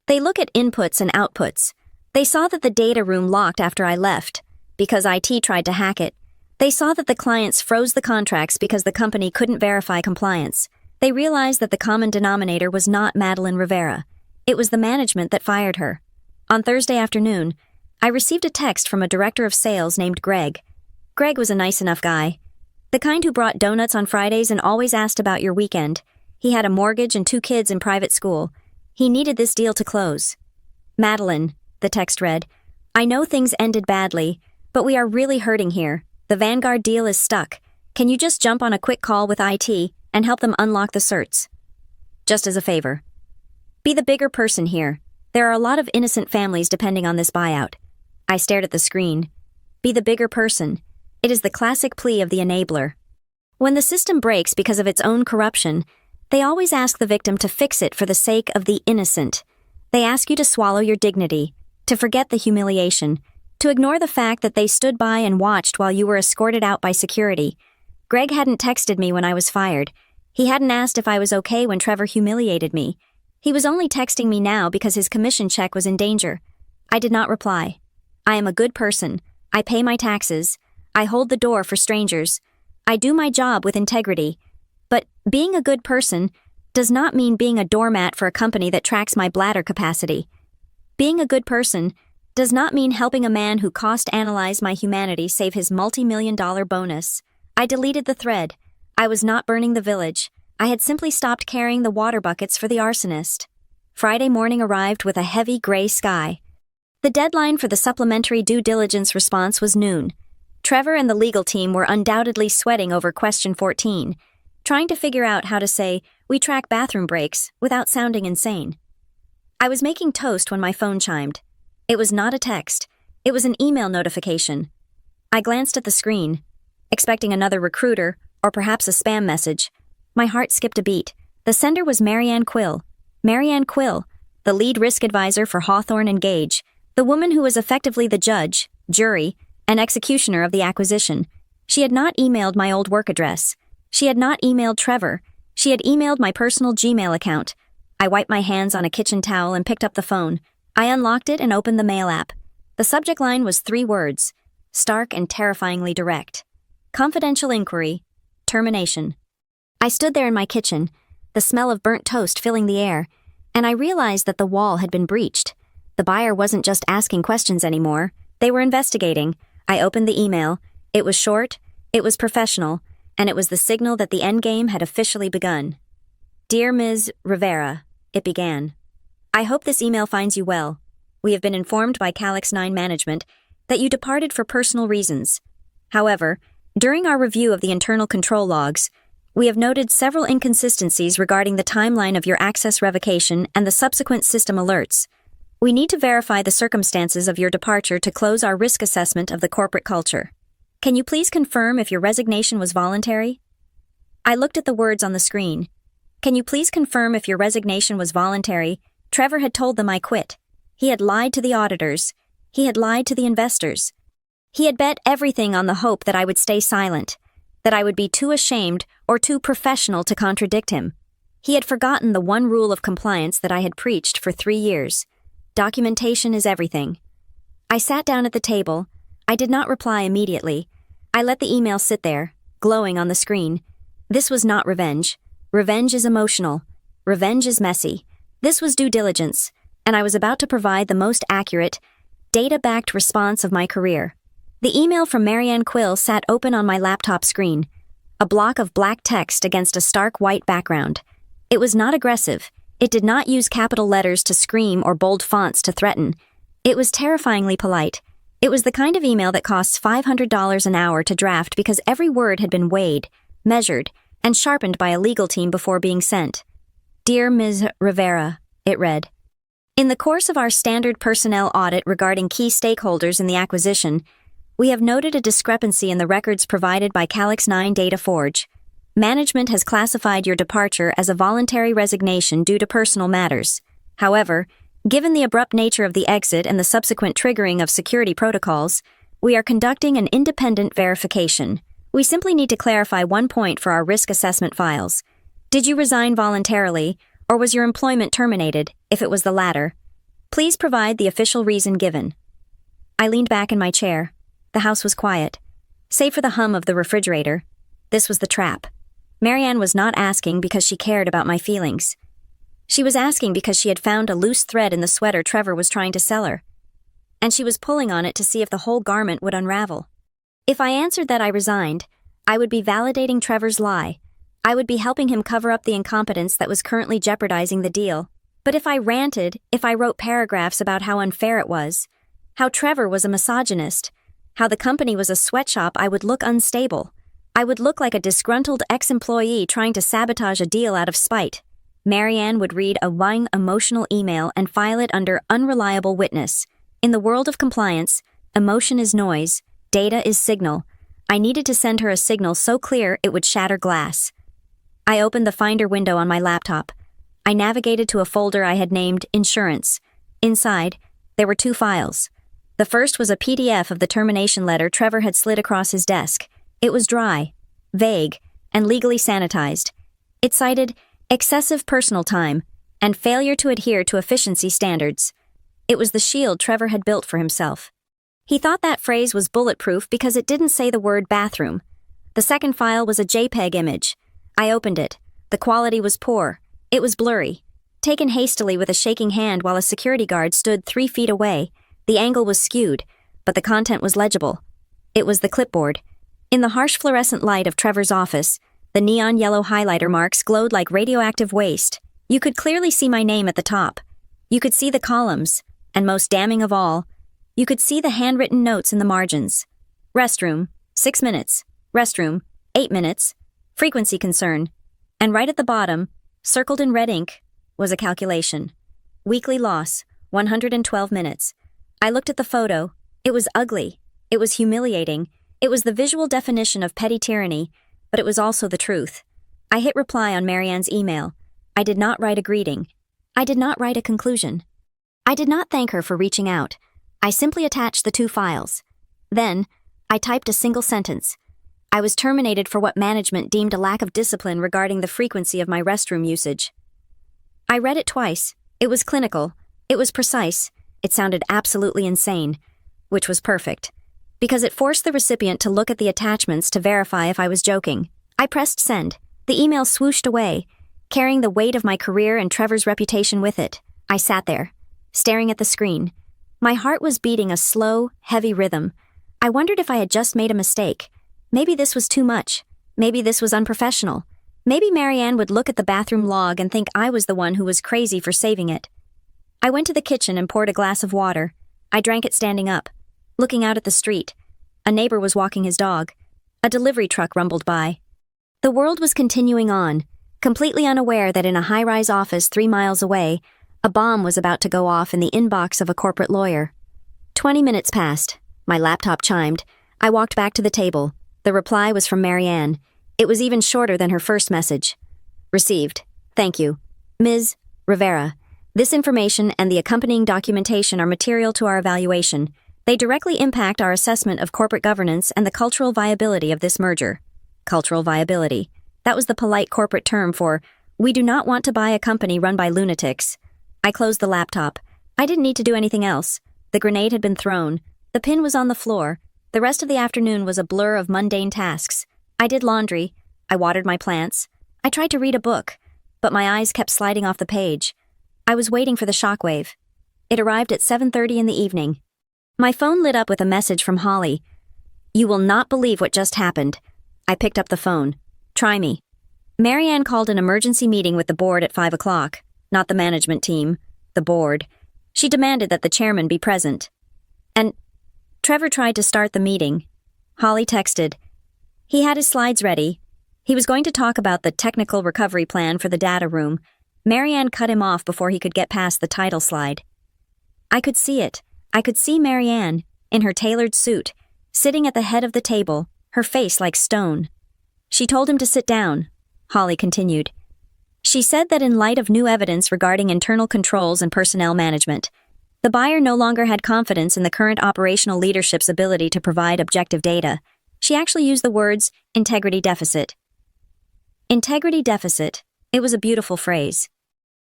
They look at inputs and outputs. They saw that the data room locked after I left, because IT tried to hack it. They saw that the clients froze the contracts because the company couldn't verify compliance. They realized that the common denominator was not Madeline Rivera. It was the management that fired her. On Thursday afternoon, I received a text from a director of sales named Greg. Greg was a nice enough guy. The kind who brought donuts on Fridays and always asked about your weekend. He had a mortgage and 2 kids in private school. He needed this deal to close. Madeline, the text read, I know things ended badly, but we are really hurting here. The Vanguard deal is stuck. Can you just jump on a quick call with IT and help them unlock the certs? Just as a favor. Be the bigger person here. There are a lot of innocent families depending on this buyout. I stared at the screen. Be the bigger person. It is the classic plea of the enabler. When the system breaks because of its own corruption, they always ask the victim to fix it for the sake of the innocent. They ask you to swallow your dignity, to forget the humiliation, to ignore the fact that they stood by and watched while you were escorted out by security. Greg hadn't texted me when I was fired. He hadn't asked if I was okay when Trevor humiliated me. He was only texting me now because his commission check was in danger. I did not reply. I am a good person. I pay my taxes. I hold the door for strangers. I do my job with integrity. But being a good person does not mean being a doormat for a company that tracks my bladder capacity. Being a good person does not mean helping a man who cost-analyzed my humanity save his multi-million-dollar bonus. I deleted the thread. I was not burning the village. I had simply stopped carrying the water buckets for the arsonist. Friday morning arrived with a heavy gray sky. The deadline for the supplementary due diligence response was noon. Trevor and the legal team were undoubtedly sweating over question 14, trying to figure out how to say, we track bathroom breaks, without sounding insane. I was making toast when my phone chimed. It was not a text. It was an email notification. I glanced at the screen, expecting another recruiter, or perhaps a spam message. My heart skipped a beat. The sender was Marianne Quill. Marianne Quill, the lead risk advisor for Hawthorne and Gage, the woman who was effectively the judge, jury, and executioner of the acquisition. She had not emailed my old work address. She had not emailed Trevor. She had emailed my personal Gmail account. I wiped my hands on a kitchen towel and picked up the phone. I unlocked it and opened the mail app. The subject line was 3 words, stark and terrifyingly direct. Confidential inquiry. Termination. I stood there in my kitchen, the smell of burnt toast filling the air, and I realized that the wall had been breached. The buyer wasn't just asking questions anymore. They were investigating. I opened the email. It was short, it was professional, and it was the signal that the endgame had officially begun. Dear Ms. Rivera, it began. I hope this email finds you well. We have been informed by Calyx 9 management that you departed for personal reasons. However, during our review of the internal control logs, we have noted several inconsistencies regarding the timeline of your access revocation and the subsequent system alerts. We need to verify the circumstances of your departure to close our risk assessment of the corporate culture. Can you please confirm if your resignation was voluntary? I looked at the words on the screen. Can you please confirm if your resignation was voluntary? Trevor had told them I quit. He had lied to the auditors. He had lied to the investors. He had bet everything on the hope that I would stay silent, that I would be too ashamed or too professional to contradict him. He had forgotten the one rule of compliance that I had preached for 3 years. Documentation is everything. I sat down at the table. I did not reply immediately. I let the email sit there, glowing on the screen. This was not revenge. Revenge is emotional. Revenge is messy. This was due diligence, and I was about to provide the most accurate, data-backed response of my career. The email from Marianne Quill sat open on my laptop screen, a block of black text against a stark white background. It was not aggressive. It did not use capital letters to scream or bold fonts to threaten. It was terrifyingly polite. It was the kind of email that costs $500 an hour to draft because every word had been weighed, measured, and sharpened by a legal team before being sent. Dear Ms. Rivera, it read. In the course of our standard personnel audit regarding key stakeholders in the acquisition, we have noted a discrepancy in the records provided by Calyx 9 Data Forge. Management has classified your departure as a voluntary resignation due to personal matters. However, given the abrupt nature of the exit and the subsequent triggering of security protocols, we are conducting an independent verification. We simply need to clarify one point for our risk assessment files. Did you resign voluntarily, or was your employment terminated, if it was the latter? Please provide the official reason given. I leaned back in my chair. The house was quiet, save for the hum of the refrigerator. This was the trap. Marianne was not asking because she cared about my feelings. She was asking because she had found a loose thread in the sweater Trevor was trying to sell her, and she was pulling on it to see if the whole garment would unravel. If I answered that I resigned, I would be validating Trevor's lie. I would be helping him cover up the incompetence that was currently jeopardizing the deal. But if I ranted, if I wrote paragraphs about how unfair it was, how Trevor was a misogynist, how the company was a sweatshop, I would look unstable. I would look like a disgruntled ex-employee trying to sabotage a deal out of spite. Marianne would read a lying, emotional email and file it under unreliable witness. In the world of compliance, emotion is noise, data is signal. I needed to send her a signal so clear it would shatter glass. I opened the Finder window on my laptop. I navigated to a folder I had named Insurance. Inside, there were 2 files. The first was a PDF of the termination letter Trevor had slid across his desk. It was dry, vague, and legally sanitized. It cited excessive personal time and failure to adhere to efficiency standards. It was the shield Trevor had built for himself. He thought that phrase was bulletproof because it didn't say the word bathroom. The second file was a JPEG image. I opened it. The quality was poor. It was blurry. Taken hastily with a shaking hand while a security guard stood 3 feet away, the angle was skewed, but the content was legible. It was the clipboard. In the harsh fluorescent light of Trevor's office, the neon yellow highlighter marks glowed like radioactive waste. You could clearly see my name at the top. You could see the columns, and most damning of all, you could see the handwritten notes in the margins. Restroom, 6 minutes. Restroom, 8 minutes. Frequency concern. And right at the bottom, circled in red ink, was a calculation. Weekly loss, 112 minutes. I looked at the photo. It was ugly. It was humiliating. It was the visual definition of petty tyranny, but it was also the truth. I hit reply on Marianne's email. I did not write a greeting. I did not write a conclusion. I did not thank her for reaching out. I simply attached the 2 files. Then, I typed a single sentence. I was terminated for what management deemed a lack of discipline regarding the frequency of my restroom usage. I read it twice. It was clinical. It was precise. It sounded absolutely insane, which was perfect, because it forced the recipient to look at the attachments to verify if I was joking. I pressed send. The email swooshed away, carrying the weight of my career and Trevor's reputation with it. I sat there, staring at the screen. My heart was beating a slow, heavy rhythm. I wondered if I had just made a mistake. Maybe this was too much. Maybe this was unprofessional. Maybe Marianne would look at the bathroom log and think I was the one who was crazy for saving it. I went to the kitchen and poured a glass of water. I drank it standing up, looking out at the street. A neighbor was walking his dog. A delivery truck rumbled by. The world was continuing on, completely unaware that in a high-rise office 3 miles away, a bomb was about to go off in the inbox of a corporate lawyer. 20 minutes passed. My laptop chimed. I walked back to the table. The reply was from Marianne. It was even shorter than her first message. Received. Thank you. Ms. Rivera. This information and the accompanying documentation are material to our evaluation. They directly impact our assessment of corporate governance and the cultural viability of this merger. Cultural viability. That was the polite corporate term for, we do not want to buy a company run by lunatics. I closed the laptop. I didn't need to do anything else. The grenade had been thrown. The pin was on the floor. The rest of the afternoon was a blur of mundane tasks. I did laundry. I watered my plants. I tried to read a book, but my eyes kept sliding off the page. I was waiting for the shockwave. It arrived at 7:30 in the evening. My phone lit up with a message from Holly. You will not believe what just happened. I picked up the phone. Try me. Marianne called an emergency meeting with the board at 5 o'clock. Not the management team, the board. She demanded that the chairman be present. And Trevor tried to start the meeting. Holly texted. He had his slides ready. He was going to talk about the technical recovery plan for the data room. Marianne cut him off before he could get past the title slide. I could see it. I could see Marianne, in her tailored suit, sitting at the head of the table, her face like stone. She told him to sit down. Holly continued. She said that in light of new evidence regarding internal controls and personnel management, the buyer no longer had confidence in the current operational leadership's ability to provide objective data. She actually used the words integrity deficit. Integrity deficit. It was a beautiful phrase.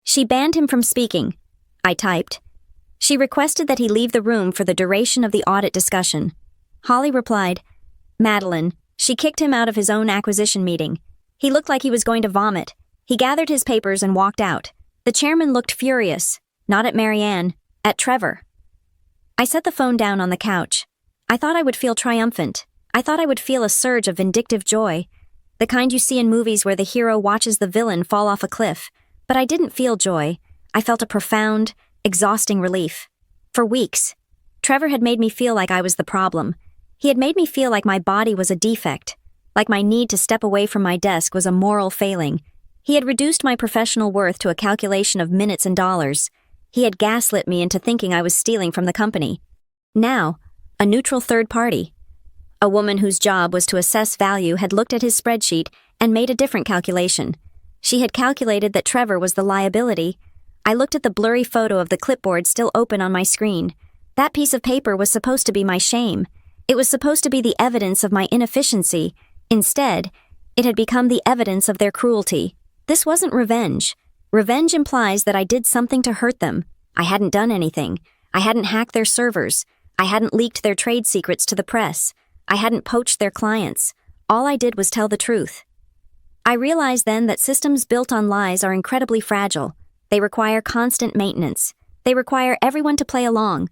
She banned him from speaking. I typed. She requested that he leave the room for the duration of the audit discussion. Holly replied, Madeline. She kicked him out of his own acquisition meeting. He looked like he was going to vomit. He gathered his papers and walked out. The chairman looked furious, not at Marianne, at Trevor. I set the phone down on the couch. I thought I would feel triumphant. I thought I would feel a surge of vindictive joy, the kind you see in movies where the hero watches the villain fall off a cliff. But I didn't feel joy. I felt a profound, exhausting relief. For weeks, Trevor had made me feel like I was the problem. He had made me feel like my body was a defect, like my need to step away from my desk was a moral failing. He had reduced my professional worth to a calculation of minutes and dollars. He had gaslit me into thinking I was stealing from the company. Now, a neutral third party, a woman whose job was to assess value, had looked at his spreadsheet and made a different calculation. She had calculated that Trevor was the liability. I looked at the blurry photo of the clipboard still open on my screen. That piece of paper was supposed to be my shame. It was supposed to be the evidence of my inefficiency. Instead, it had become the evidence of their cruelty. This wasn't revenge. Revenge implies that I did something to hurt them. I hadn't done anything. I hadn't hacked their servers. I hadn't leaked their trade secrets to the press. I hadn't poached their clients. All I did was tell the truth. I realized then that systems built on lies are incredibly fragile. They require constant maintenance. They require everyone to play along,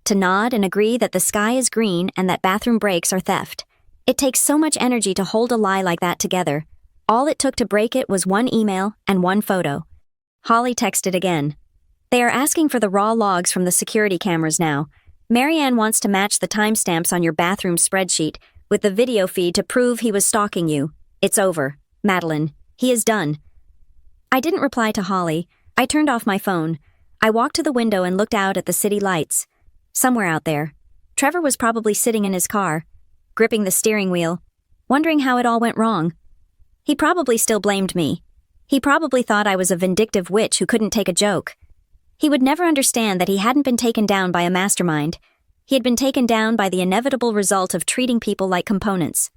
to nod and agree that the sky is green and that bathroom breaks are theft. It takes so much energy to hold a lie like that together. All it took to break it was one email and one photo. Holly texted again. They are asking for the raw logs from the security cameras now. Marianne wants to match the timestamps on your bathroom spreadsheet with the video feed to prove he was stalking you. It's over. Madeline, he is done. I didn't reply to Holly. I turned off my phone. I walked to the window and looked out at the city lights. Somewhere out there, Trevor was probably sitting in his car, gripping the steering wheel, wondering how it all went wrong. He probably still blamed me. He probably thought I was a vindictive witch who couldn't take a joke. He would never understand that he hadn't been taken down by a mastermind. He had been taken down by the inevitable result of treating people like components.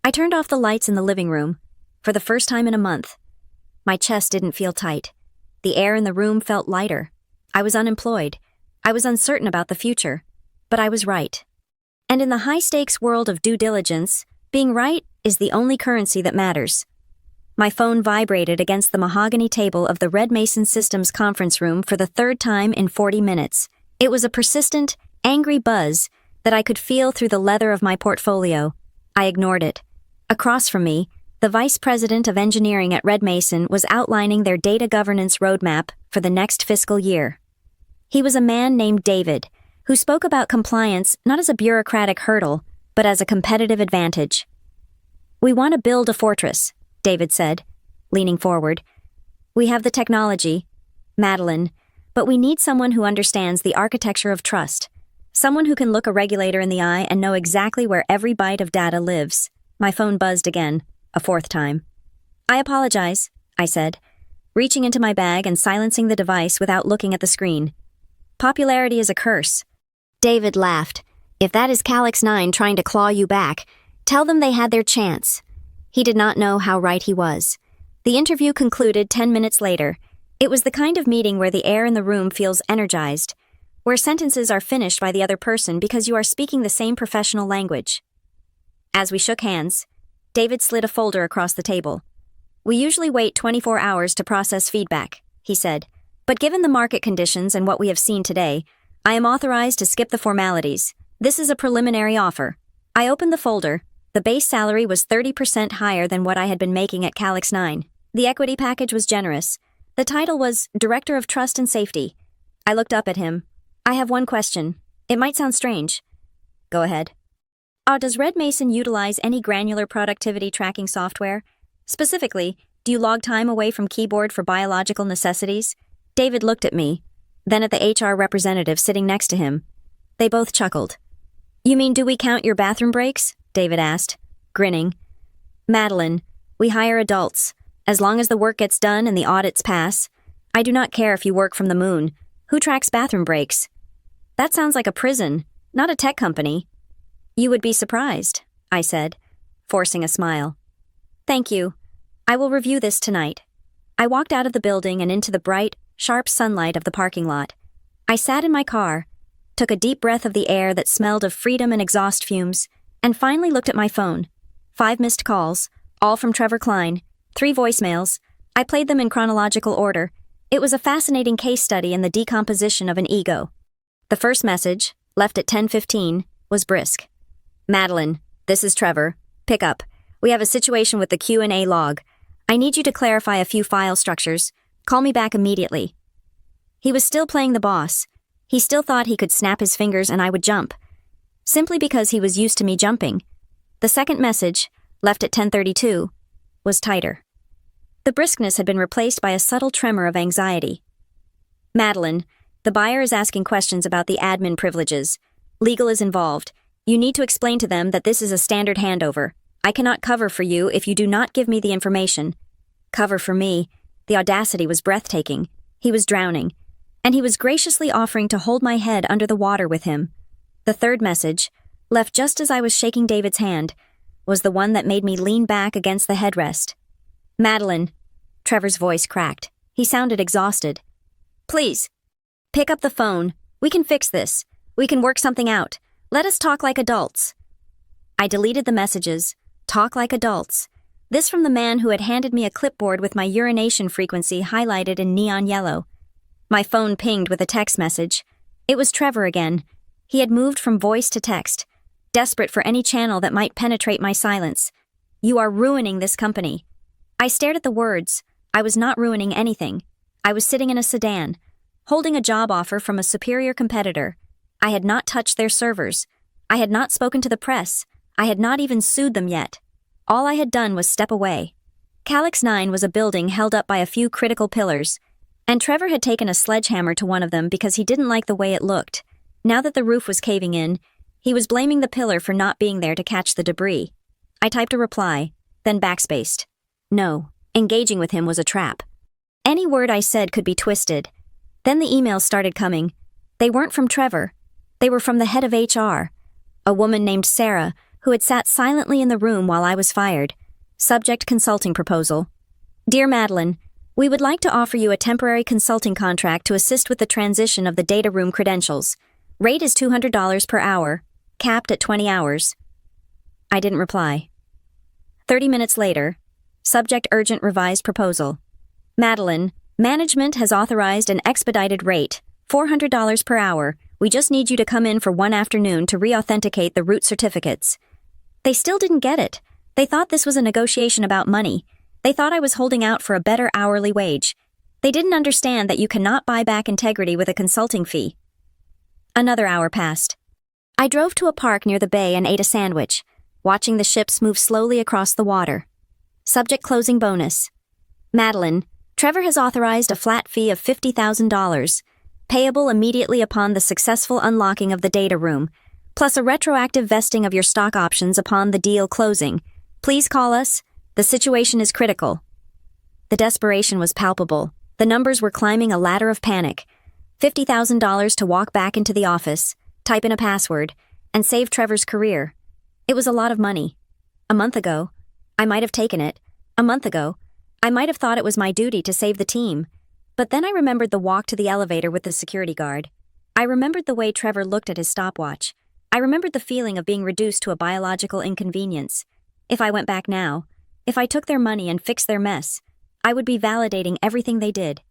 I turned off the lights in the living room. For the first time in a month, my chest didn't feel tight. The air in the room felt lighter. I was unemployed. I was uncertain about the future. But I was right. And in the high-stakes world of due diligence, being right is the only currency that matters. My phone vibrated against the mahogany table of the Red Mason Systems conference room for the third time in 40 minutes. It was a persistent, angry buzz that I could feel through the leather of my portfolio. I ignored it. Across from me, the vice president of engineering at Red Mason was outlining their data governance roadmap for the next fiscal year. He was a man named David, who spoke about compliance not as a bureaucratic hurdle, but as a competitive advantage. We want to build a fortress, David said, leaning forward. We have the technology, Madeline, but we need someone who understands the architecture of trust, someone who can look a regulator in the eye and know exactly where every byte of data lives. My phone buzzed again, a fourth time. I apologize, I said, reaching into my bag and silencing the device without looking at the screen. Popularity is a curse. David laughed. If that is Calyx 9 trying to claw you back, tell them they had their chance. He did not know how right he was. The interview concluded 10 minutes later. It was the kind of meeting where the air in the room feels energized, where sentences are finished by the other person because you are speaking the same professional language. As we shook hands, David slid a folder across the table. We usually wait 24 hours to process feedback, he said, but given the market conditions and what we have seen today, I am authorized to skip the formalities. This is a preliminary offer. I opened the folder. The base salary was 30% higher than what I had been making at Calyx 9. The equity package was generous. The title was Director of Trust and Safety. I looked up at him. I have one question. It might sound strange. Go ahead. Does Red Mason utilize any granular productivity tracking software? Specifically, do you log time away from keyboard for biological necessities? David looked at me, then at the HR representative sitting next to him. They both chuckled. You mean do we count your bathroom breaks? David asked, grinning. Madeline, we hire adults. As long as the work gets done and the audits pass. I do not care if you work from the moon. Who tracks bathroom breaks? That sounds like a prison, not a tech company. You would be surprised, I said, forcing a smile. Thank you. I will review this tonight. I walked out of the building and into the bright, sharp sunlight of the parking lot. I sat in my car, took a deep breath of the air that smelled of freedom and exhaust fumes, and finally looked at my phone. 5 missed calls, all from Trevor Klein, 3 voicemails. I played them in chronological order. It was a fascinating case study in the decomposition of an ego. The first message, left at 10:15, was brisk. Madeline, this is Trevor. Pick up. We have a situation with the Q&A log. I need you to clarify a few file structures. Call me back immediately. He was still playing the boss. He still thought he could snap his fingers and I would jump. Simply because he was used to me jumping. The second message, left at 10:32, was tighter. The briskness had been replaced by a subtle tremor of anxiety. Madeline, the buyer is asking questions about the admin privileges. Legal is involved. You need to explain to them that this is a standard handover. I cannot cover for you if you do not give me the information. Cover for me. The audacity was breathtaking. He was drowning. And he was graciously offering to hold my head under the water with him. The third message, left just as I was shaking David's hand, was the one that made me lean back against the headrest. Madeline. Trevor's voice cracked. He sounded exhausted. Please. Pick up the phone. We can fix this. We can work something out. Let us talk like adults. I deleted the messages. Talk like adults. This from the man who had handed me a clipboard with my urination frequency highlighted in neon yellow. My phone pinged with a text message. It was Trevor again. He had moved from voice to text, desperate for any channel that might penetrate my silence. You are ruining this company. I stared at the words. I was not ruining anything. I was sitting in a sedan, holding a job offer from a superior competitor. I had not touched their servers. I had not spoken to the press. I had not even sued them yet. All I had done was step away. Calyx 9 was a building held up by a few critical pillars, and Trevor had taken a sledgehammer to one of them because he didn't like the way it looked. Now that the roof was caving in, he was blaming the pillar for not being there to catch the debris. I typed a reply, then backspaced. No, engaging with him was a trap. Any word I said could be twisted. Then the emails started coming. They weren't from Trevor. They were from the head of HR, a woman named Sarah, who had sat silently in the room while I was fired. Subject consulting proposal. Dear Madeline, we would like to offer you a temporary consulting contract to assist with the transition of the data room credentials. Rate is $200 per hour, capped at 20 hours. I didn't reply. 30 minutes later, subject urgent revised proposal. Madeline, management has authorized an expedited rate, $400 per hour. We just need you to come in for one afternoon to re-authenticate the root certificates. They still didn't get it. They thought this was a negotiation about money. They thought I was holding out for a better hourly wage. They didn't understand that you cannot buy back integrity with a consulting fee. Another hour passed. I drove to a park near the bay and ate a sandwich, watching the ships move slowly across the water. Subject closing bonus. Madeline, Trevor has authorized a flat fee of $50,000, payable immediately upon the successful unlocking of the data room, plus a retroactive vesting of your stock options upon the deal closing. Please call us. The situation is critical. The desperation was palpable. The numbers were climbing a ladder of panic. $50,000 to walk back into the office, type in a password, and save Trevor's career. It was a lot of money. A month ago, I might have taken it. A month ago, I might have thought it was my duty to save the team. But then I remembered the walk to the elevator with the security guard. I remembered the way Trevor looked at his stopwatch. I remembered the feeling of being reduced to a biological inconvenience. If I went back now, if I took their money and fixed their mess, I would be validating everything they did.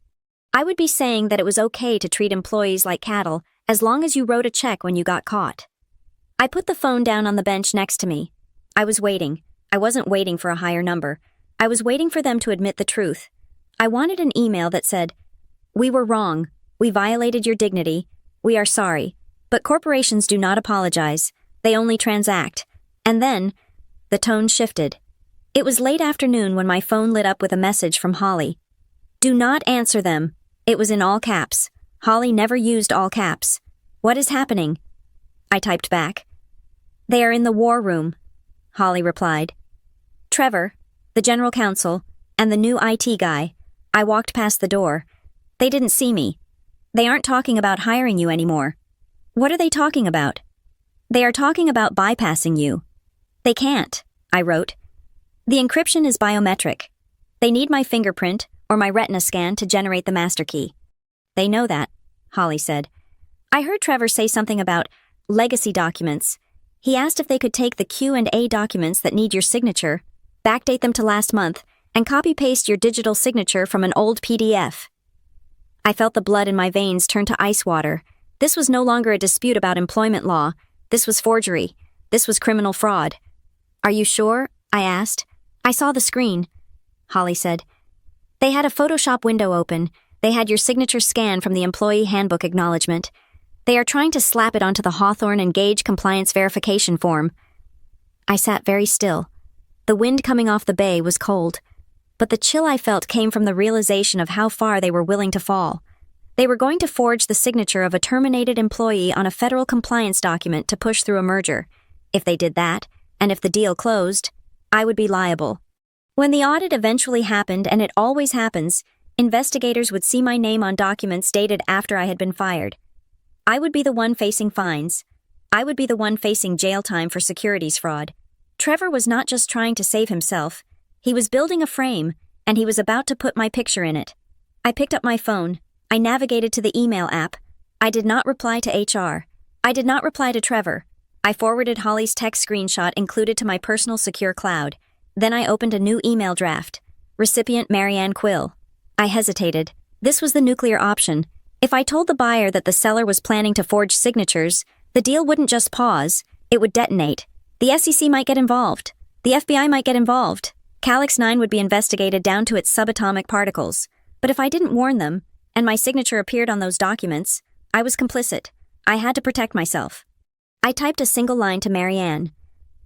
I would be saying that it was okay to treat employees like cattle as long as you wrote a check when you got caught. I put the phone down on the bench next to me. I was waiting. I wasn't waiting for a higher number. I was waiting for them to admit the truth. I wanted an email that said, "We were wrong. We violated your dignity. We are sorry. But corporations do not apologize. They only transact." And then, the tone shifted. It was late afternoon when my phone lit up with a message from Holly. Do not answer them. It was in all caps. Holly never used all caps. What is happening? I typed back. They are in the war room, Holly replied. Trevor, the general counsel, and the new IT guy. I walked past the door. They didn't see me. They aren't talking about hiring you anymore. What are they talking about? They are talking about bypassing you. They can't, I wrote. The encryption is biometric. They need my fingerprint or my retina scan to generate the master key. They know that, Holly said. I heard Trevor say something about legacy documents. He asked if they could take the Q&A documents that need your signature, backdate them to last month, and copy-paste your digital signature from an old PDF. I felt the blood in my veins turn to ice water. This was no longer a dispute about employment law. This was forgery. This was criminal fraud. "Are you sure?" I asked. "I saw the screen," Holly said. "They had a Photoshop window open. They had your signature scan from the employee handbook acknowledgement. They are trying to slap it onto the Hawthorne and Gage compliance verification form." I sat very still. The wind coming off the bay was cold, but the chill I felt came from the realization of how far they were willing to fall. They were going to forge the signature of a terminated employee on a federal compliance document to push through a merger. If they did that, and if the deal closed, I would be liable. When the audit eventually happened, and it always happens, investigators would see my name on documents dated after I had been fired. I would be the one facing fines. I would be the one facing jail time for securities fraud. Trevor was not just trying to save himself. He was building a frame, and he was about to put my picture in it. I picked up my phone. I navigated to the email app. I did not reply to HR. I did not reply to Trevor. I forwarded Holly's text screenshot included to my personal secure cloud. Then I opened a new email draft. Recipient Marianne Quill. I hesitated. This was the nuclear option. If I told the buyer that the seller was planning to forge signatures, the deal wouldn't just pause, it would detonate. The SEC might get involved. The FBI might get involved. Calyx 9 would be investigated down to its subatomic particles. But if I didn't warn them, and my signature appeared on those documents, I was complicit. I had to protect myself. I typed a single line to Marianne.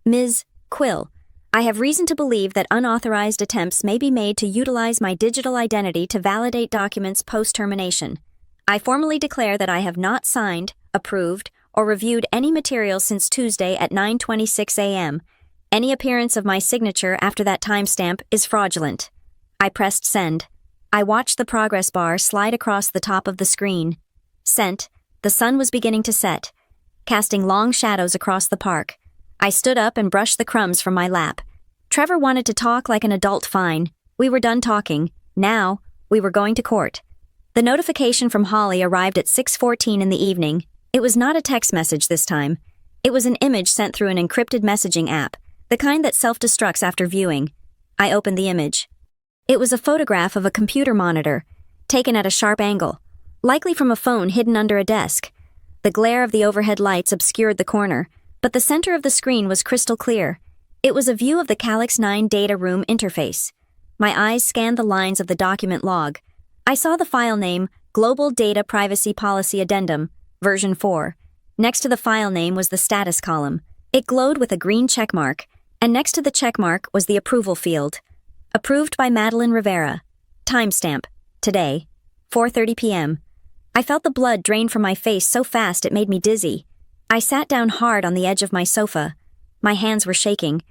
"Ms. Quill, I have reason to believe that unauthorized attempts may be made to utilize my digital identity to validate documents post-termination. I formally declare that I have not signed, approved, or reviewed any material since Tuesday at 9:26 a.m. Any appearance of my signature after that timestamp is fraudulent." I pressed send. I watched the progress bar slide across the top of the screen. Sent. The sun was beginning to set, casting long shadows across the park. I stood up and brushed the crumbs from my lap. Trevor wanted to talk like an adult. Fine. We were done talking. Now, we were going to court. The notification from Holly arrived at 6:14 in the evening. It was not a text message this time. It was an image sent through an encrypted messaging app, the kind that self-destructs after viewing. I opened the image. It was a photograph of a computer monitor, taken at a sharp angle, likely from a phone hidden under a desk. The glare of the overhead lights obscured the corner, but the center of the screen was crystal clear. It was a view of the Calyx 9 data room interface. My eyes scanned the lines of the document log. I saw the file name, Global Data Privacy Policy Addendum, version 4. Next to the file name was the status column. It glowed with a green checkmark, and next to the checkmark was the approval field. Approved by Madeline Rivera. Timestamp. Today. 4:30 p.m. I felt the blood drain from my face so fast it made me dizzy. I sat down hard on the edge of my sofa. My hands were shaking,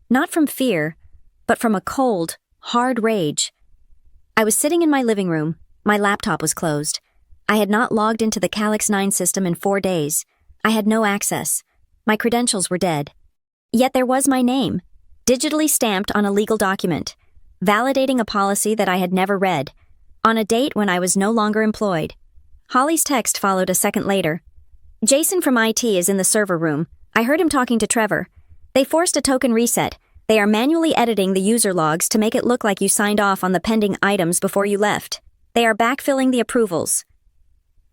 not from fear, but from a cold, hard rage. I was sitting in my living room. My laptop was closed. I had not logged into the Calyx 9 system in 4 days. I had no access. My credentials were dead. Yet there was my name, digitally stamped on a legal document, validating a policy that I had never read, on a date when I was no longer employed. Holly's text followed a second later. "Jason from IT is in the server room. I heard him talking to Trevor. They forced a token reset. They are manually editing the user logs to make it look like you signed off on the pending items before you left. They are backfilling the approvals."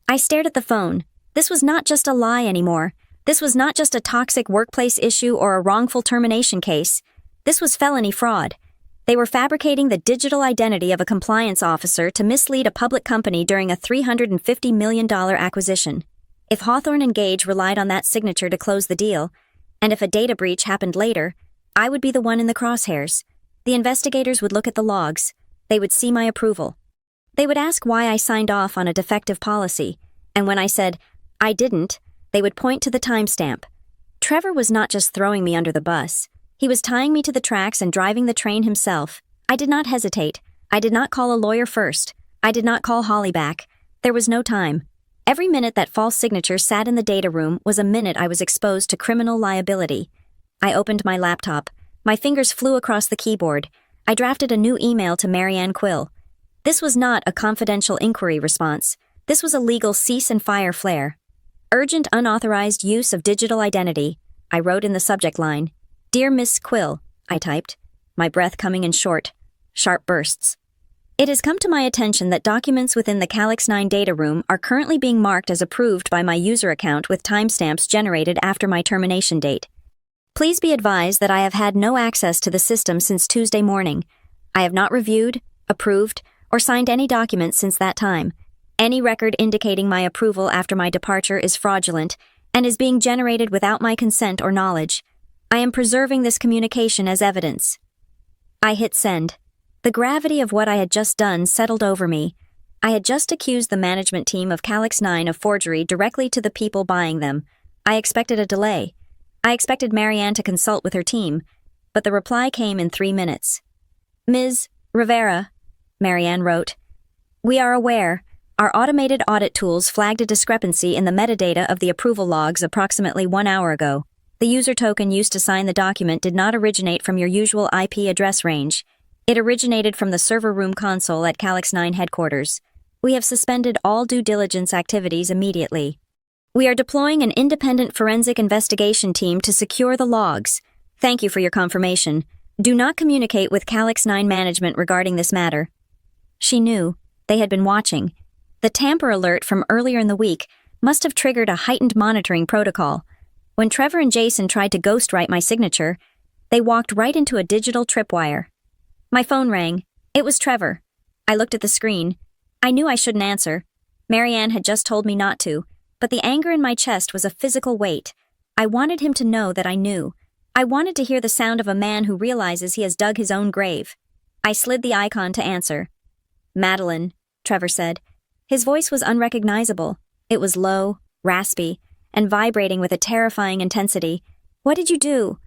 I stared at the phone. This was not just a lie anymore. This was not just a toxic workplace issue or a wrongful termination case. This was felony fraud. They were fabricating the digital identity of a compliance officer to mislead a public company during a $350 million acquisition. If Hawthorne and Gage relied on that signature to close the deal, and if a data breach happened later, I would be the one in the crosshairs. The investigators would look at the logs. They would see my approval. They would ask why I signed off on a defective policy, and when I said, I didn't, they would point to the timestamp. Trevor was not just throwing me under the bus. He was tying me to the tracks and driving the train himself. I did not hesitate. I did not call a lawyer first. I did not call Holly back. There was no time. Every minute that false signature sat in the data room was a minute I was exposed to criminal liability. I opened my laptop. My fingers flew across the keyboard. I drafted a new email to Marianne Quill. This was not a confidential inquiry response. This was a legal cease and fire flare. Urgent unauthorized use of digital identity, I wrote in the subject line. Dear Miss Quill, I typed, my breath coming in short, sharp bursts. It has come to my attention that documents within the Calyx 9 data room are currently being marked as approved by my user account with timestamps generated after my termination date. Please be advised that I have had no access to the system since Tuesday morning. I have not reviewed, approved, or signed any documents since that time. Any record indicating my approval after my departure is fraudulent and is being generated without my consent or knowledge. I am preserving this communication as evidence. I hit send. The gravity of what I had just done settled over me. I had just accused the management team of Calyx 9 of forgery directly to the people buying them. I expected a delay. I expected Marianne to consult with her team, but the reply came in 3 minutes. Ms. Rivera, Marianne wrote, we are aware. Our automated audit tools flagged a discrepancy in the metadata of the approval logs approximately 1 hour ago. The user token used to sign the document did not originate from your usual IP address range. It originated from the server room console at Calyx 9 headquarters. We have suspended all due diligence activities immediately. We are deploying an independent forensic investigation team to secure the logs. Thank you for your confirmation. Do not communicate with Calyx 9 management regarding this matter. She knew. They had been watching. The tamper alert from earlier in the week must have triggered a heightened monitoring protocol. When Trevor and Jason tried to ghostwrite my signature, they walked right into a digital tripwire. My phone rang. It was Trevor. I looked at the screen. I knew I shouldn't answer. Marianne had just told me not to, but the anger in my chest was a physical weight. I wanted him to know that I knew. I wanted to hear the sound of a man who realizes he has dug his own grave. I slid the icon to answer. Madeline, Trevor said. His voice was unrecognizable. It was low, raspy, and vibrating with a terrifying intensity. What did you do?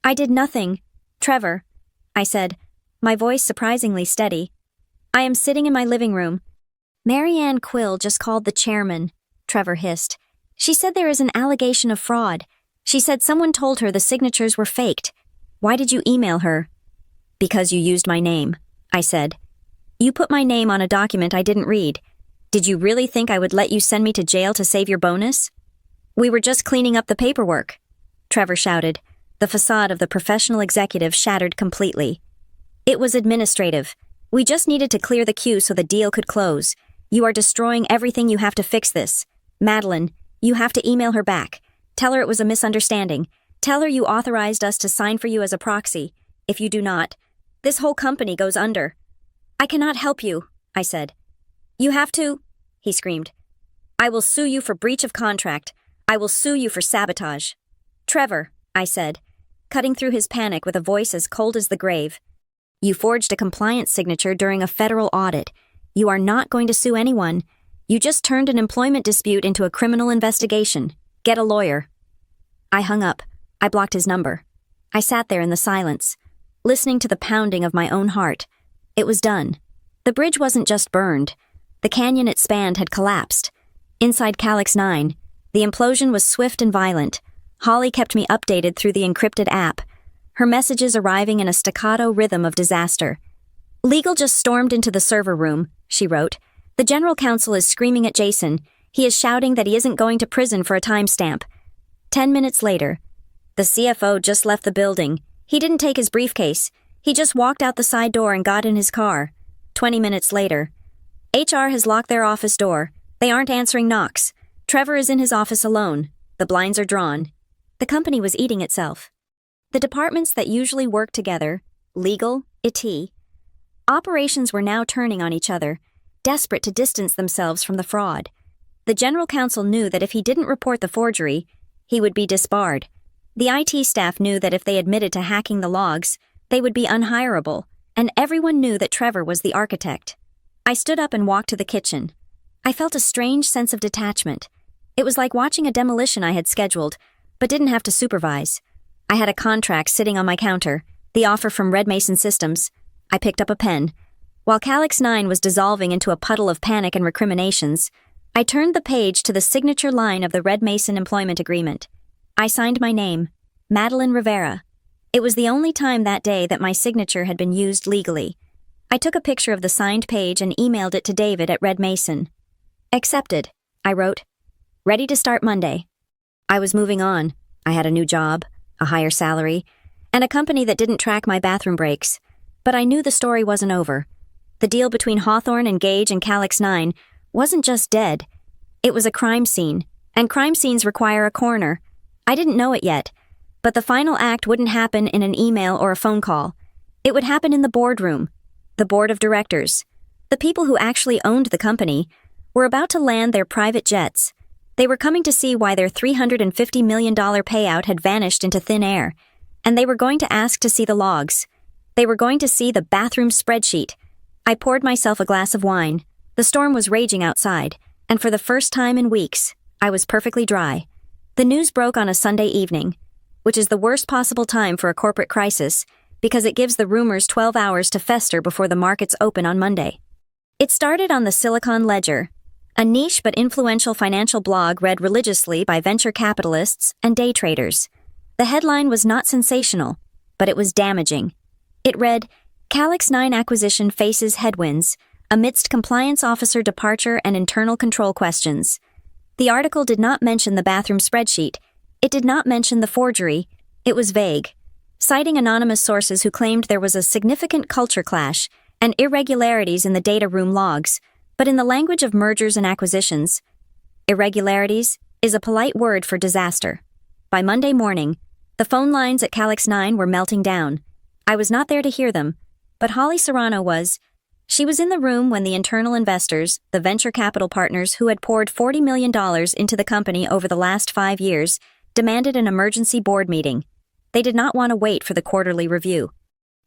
I did nothing. Trevor, I said, my voice surprisingly steady. I am sitting in my living room. Marianne Quill just called the chairman, Trevor hissed. She said there is an allegation of fraud. She said someone told her the signatures were faked. Why did you email her? Because you used my name, I said. You put my name on a document I didn't read. Did you really think I would let you send me to jail to save your bonus? We were just cleaning up the paperwork, Trevor shouted. The facade of the professional executive shattered completely. It was administrative. We just needed to clear the queue so the deal could close. You are destroying everything. You have to fix this. Madeline, you have to email her back. Tell her it was a misunderstanding. Tell her you authorized us to sign for you as a proxy. If you do not, this whole company goes under. I cannot help you, I said. You have to, he screamed. I will sue you for breach of contract. I will sue you for sabotage. Trevor, I said, cutting through his panic with a voice as cold as the grave. You forged a compliance signature during a federal audit. You are not going to sue anyone. You just turned an employment dispute into a criminal investigation. Get a lawyer. I hung up. I blocked his number. I sat there in the silence, listening to the pounding of my own heart. It was done. The bridge wasn't just burned. The canyon it spanned had collapsed. Inside Calyx 9, the implosion was swift and violent. Holly kept me updated through the encrypted app, her messages arriving in a staccato rhythm of disaster. Legal just stormed into the server room, she wrote. The general counsel is screaming at Jason. He is shouting that he isn't going to prison for a timestamp. 10 minutes later, the CFO just left the building. He didn't take his briefcase. He just walked out the side door and got in his car. 20 minutes later, HR has locked their office door. They aren't answering knocks. Trevor is in his office alone. The blinds are drawn. The company was eating itself. The departments that usually work together, legal, IT, operations were now turning on each other, desperate to distance themselves from the fraud. The general counsel knew that if he didn't report the forgery, he would be disbarred. The IT staff knew that if they admitted to hacking the logs, they would be unhirable, and everyone knew that Trevor was the architect. I stood up and walked to the kitchen. I felt a strange sense of detachment. It was like watching a demolition I had scheduled, but didn't have to supervise. I had a contract sitting on my counter, the offer from Red Mason Systems. I picked up a pen. While Calyx 9 was dissolving into a puddle of panic and recriminations, I turned the page to the signature line of the Red Mason employment agreement. I signed my name, Madeline Rivera. It was the only time that day that my signature had been used legally. I took a picture of the signed page and emailed it to David at Red Mason. Accepted, I wrote. Ready to start Monday. I was moving on. I had a new job, a higher salary, and a company that didn't track my bathroom breaks. But I knew the story wasn't over. The deal between Hawthorne and Gage and Calix 9 wasn't just dead. It was a crime scene, and crime scenes require a coroner. I didn't know it yet, but the final act wouldn't happen in an email or a phone call. It would happen in the boardroom, the board of directors. The people who actually owned the company were about to land their private jets. They were coming to see why their $350 million payout had vanished into thin air, and they were going to ask to see the logs. They were going to see the bathroom spreadsheet. I poured myself a glass of wine. The storm was raging outside, and for the first time in weeks, I was perfectly dry. The news broke on a Sunday evening, which is the worst possible time for a corporate crisis because it gives the rumors 12 hours to fester before the markets open on Monday. It started on the Silicon Ledger, a niche but influential financial blog read religiously by venture capitalists and day traders. The headline was not sensational, but it was damaging. It read, Calix 9 acquisition faces headwinds amidst compliance officer departure and internal control questions. The article did not mention the bathroom spreadsheet. It did not mention the forgery. It was vague, citing anonymous sources who claimed there was a significant culture clash and irregularities in the data room logs, but in the language of mergers and acquisitions, irregularities is a polite word for disaster. By Monday morning, the phone lines at Calix 9 were melting down. I was not there to hear them, but Holly Serrano was. She was in the room when the internal investors, the venture capital partners who had poured $40 million into the company over the last 5 years, demanded an emergency board meeting. They did not want to wait for the quarterly review.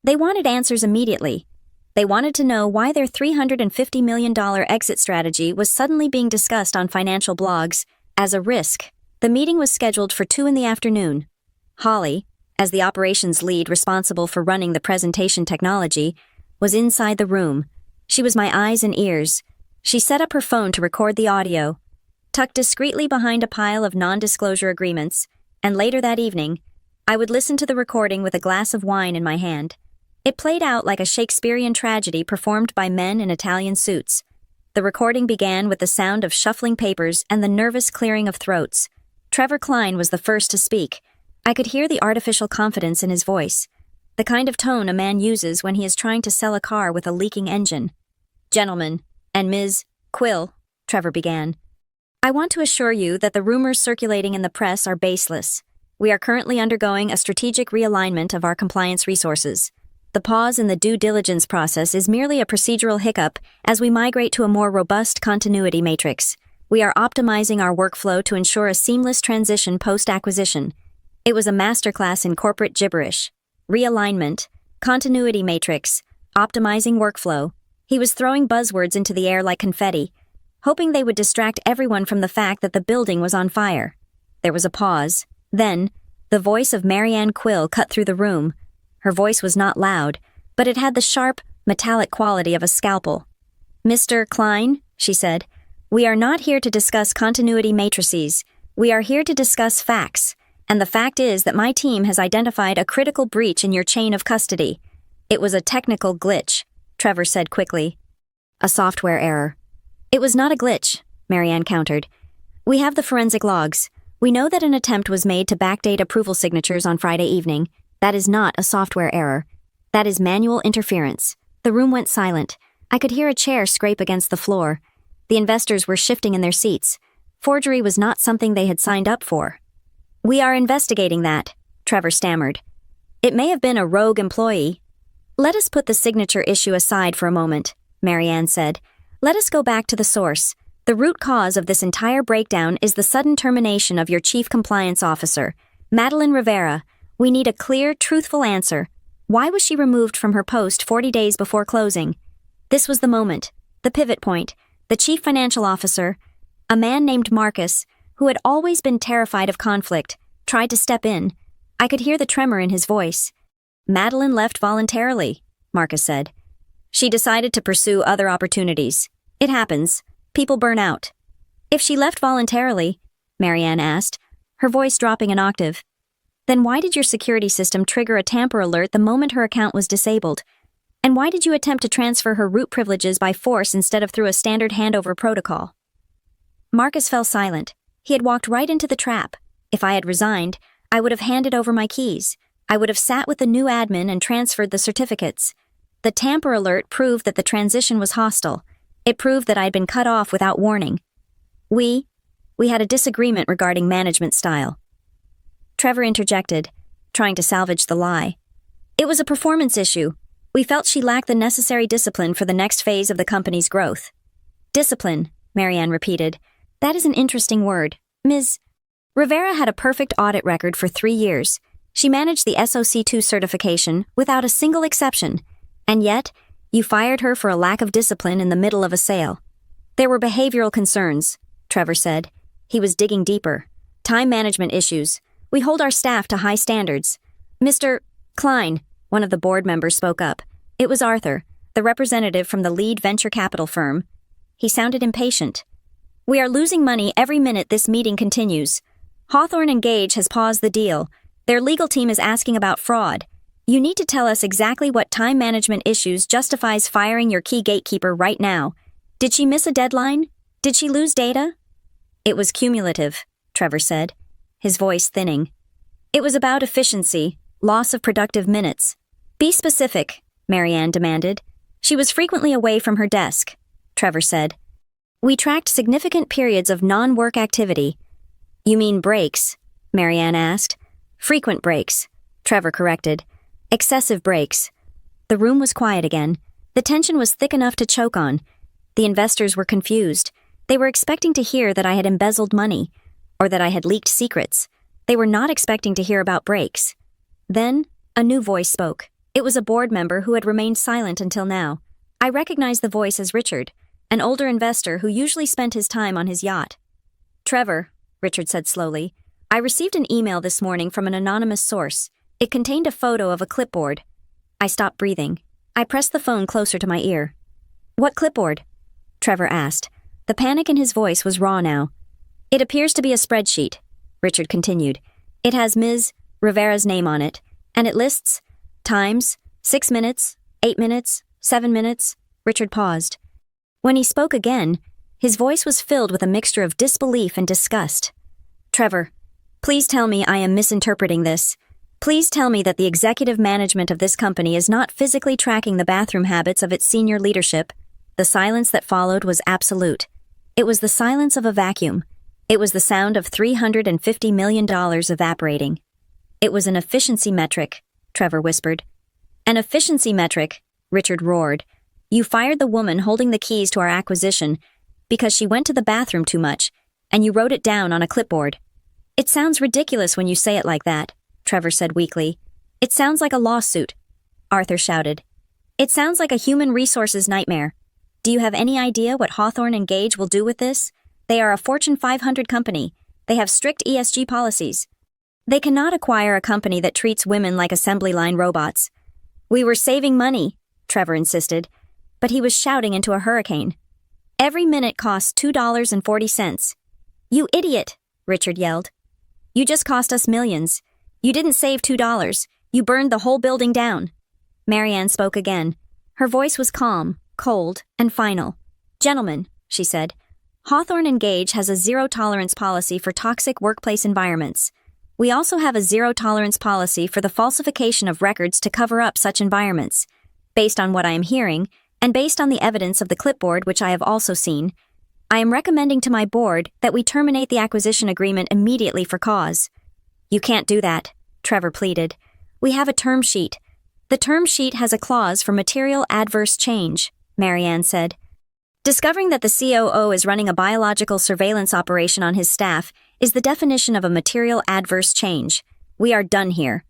They wanted answers immediately. They wanted to know why their $350 million exit strategy was suddenly being discussed on financial blogs as a risk. The meeting was scheduled for 2 p.m. Holly, as the operations lead responsible for running the presentation technology, was inside the room. She was my eyes and ears. She set up her phone to record the audio, tucked discreetly behind a pile of non-disclosure agreements, and later that evening, I would listen to the recording with a glass of wine in my hand. It played out like a Shakespearean tragedy performed by men in Italian suits. The recording began with the sound of shuffling papers and the nervous clearing of throats. Trevor Klein was the first to speak. I could hear the artificial confidence in his voice, the kind of tone a man uses when he is trying to sell a car with a leaking engine. Gentlemen, and Ms. Quill, Trevor began, I want to assure you that the rumors circulating in the press are baseless. We are currently undergoing a strategic realignment of our compliance resources. The pause in the due diligence process is merely a procedural hiccup as we migrate to a more robust continuity matrix. We are optimizing our workflow to ensure a seamless transition post-acquisition. It was a masterclass in corporate gibberish. Realignment, continuity matrix, optimizing workflow. He was throwing buzzwords into the air like confetti, hoping they would distract everyone from the fact that the building was on fire. There was a pause. Then, the voice of Marianne Quill cut through the room. Her voice was not loud, but it had the sharp, metallic quality of a scalpel. Mr. Klein, she said, we are not here to discuss continuity matrices. We are here to discuss facts. And the fact is that my team has identified a critical breach in your chain of custody. It was a technical glitch, Trevor said quickly. A software error. It was not a glitch, Marianne countered. We have the forensic logs. We know that an attempt was made to backdate approval signatures on Friday evening. That is not a software error. That is manual interference. The room went silent. I could hear a chair scrape against the floor. The investors were shifting in their seats. Forgery was not something they had signed up for. We are investigating that, Trevor stammered. It may have been a rogue employee. Let us put the signature issue aside for a moment, Marianne said. Let us go back to the source. The root cause of this entire breakdown is the sudden termination of your chief compliance officer, Madeline Rivera. We need a clear, truthful answer. Why was she removed from her post 40 days before closing? This was the moment, the pivot point. The chief financial officer, a man named Marcus, who had always been terrified of conflict, tried to step in. I could hear the tremor in his voice. Madeline left voluntarily, Marcus said. She decided to pursue other opportunities. It happens. People burn out. If she left voluntarily, Marianne asked, her voice dropping an octave, then why did your security system trigger a tamper alert the moment her account was disabled? And why did you attempt to transfer her root privileges by force instead of through a standard handover protocol? Marcus fell silent. He had walked right into the trap. If I had resigned, I would have handed over my keys. I would have sat with the new admin and transferred the certificates. The tamper alert proved that the transition was hostile. It proved that I'd been cut off without warning. We had a disagreement regarding management style. Trevor interjected, trying to salvage the lie. It was a performance issue. We felt she lacked the necessary discipline for the next phase of the company's growth. Discipline, Marianne repeated. That is an interesting word. Ms. Rivera had a perfect audit record for 3 years. She managed the SOC2 certification without a single exception. And yet, you fired her for a lack of discipline in the middle of a sale. There were behavioral concerns, Trevor said. He was digging deeper. Time management issues. We hold our staff to high standards. Mr. Klein, one of the board members, spoke up. It was Arthur, the representative from the lead venture capital firm. He sounded impatient. We are losing money every minute this meeting continues. Hawthorne and Gage has paused the deal. Their legal team is asking about fraud. You need to tell us exactly what time management issues justifies firing your key gatekeeper right now. Did she miss a deadline? Did she lose data? It was cumulative, Trevor said, his voice thinning. It was about efficiency, loss of productive minutes. Be specific, Marianne demanded. She was frequently away from her desk, Trevor said. We tracked significant periods of non-work activity. You mean breaks? Marianne asked. Frequent breaks, Trevor corrected. Excessive breaks. The room was quiet again. The tension was thick enough to choke on. The investors were confused. They were expecting to hear that I had embezzled money, or that I had leaked secrets. They were not expecting to hear about breaks. Then, a new voice spoke. It was a board member who had remained silent until now. I recognized the voice as Richard, an older investor who usually spent his time on his yacht. Trevor, Richard said slowly, I received an email this morning from an anonymous source. It contained a photo of a clipboard. I stopped breathing. I pressed the phone closer to my ear. What clipboard? Trevor asked. The panic in his voice was raw now. It appears to be a spreadsheet, Richard continued. It has Ms. Rivera's name on it, and it lists times, 6 minutes, 8 minutes, 7 minutes. Richard paused. When he spoke again, his voice was filled with a mixture of disbelief and disgust. Trevor, please tell me I am misinterpreting this. Please tell me that the executive management of this company is not physically tracking the bathroom habits of its senior leadership. The silence that followed was absolute. It was the silence of a vacuum. It was the sound of $350 million evaporating. It was an efficiency metric, Trevor whispered. An efficiency metric, Richard roared. You fired the woman holding the keys to our acquisition because she went to the bathroom too much, and you wrote it down on a clipboard. It sounds ridiculous when you say it like that, Trevor said weakly. It sounds like a lawsuit, Arthur shouted. It sounds like a human resources nightmare. Do you have any idea what Hawthorne and Gage will do with this? They are a Fortune 500 company. They have strict ESG policies. They cannot acquire a company that treats women like assembly line robots. We were saving money, Trevor insisted, but he was shouting into a hurricane. Every minute costs $2.40. You idiot, Richard yelled. You just cost us millions. You didn't save $2. You burned the whole building down. Marianne spoke again. Her voice was calm, cold, and final. Gentlemen, she said, Hawthorne and Gage has a zero-tolerance policy for toxic workplace environments. We also have a zero-tolerance policy for the falsification of records to cover up such environments. Based on what I am hearing, and based on the evidence of the clipboard which I have also seen, I am recommending to my board that we terminate the acquisition agreement immediately for cause. You can't do that, Trevor pleaded. We have a term sheet. The term sheet has a clause for material adverse change, Marianne said. Discovering that the COO is running a biological surveillance operation on his staff is the definition of a material adverse change. We are done here.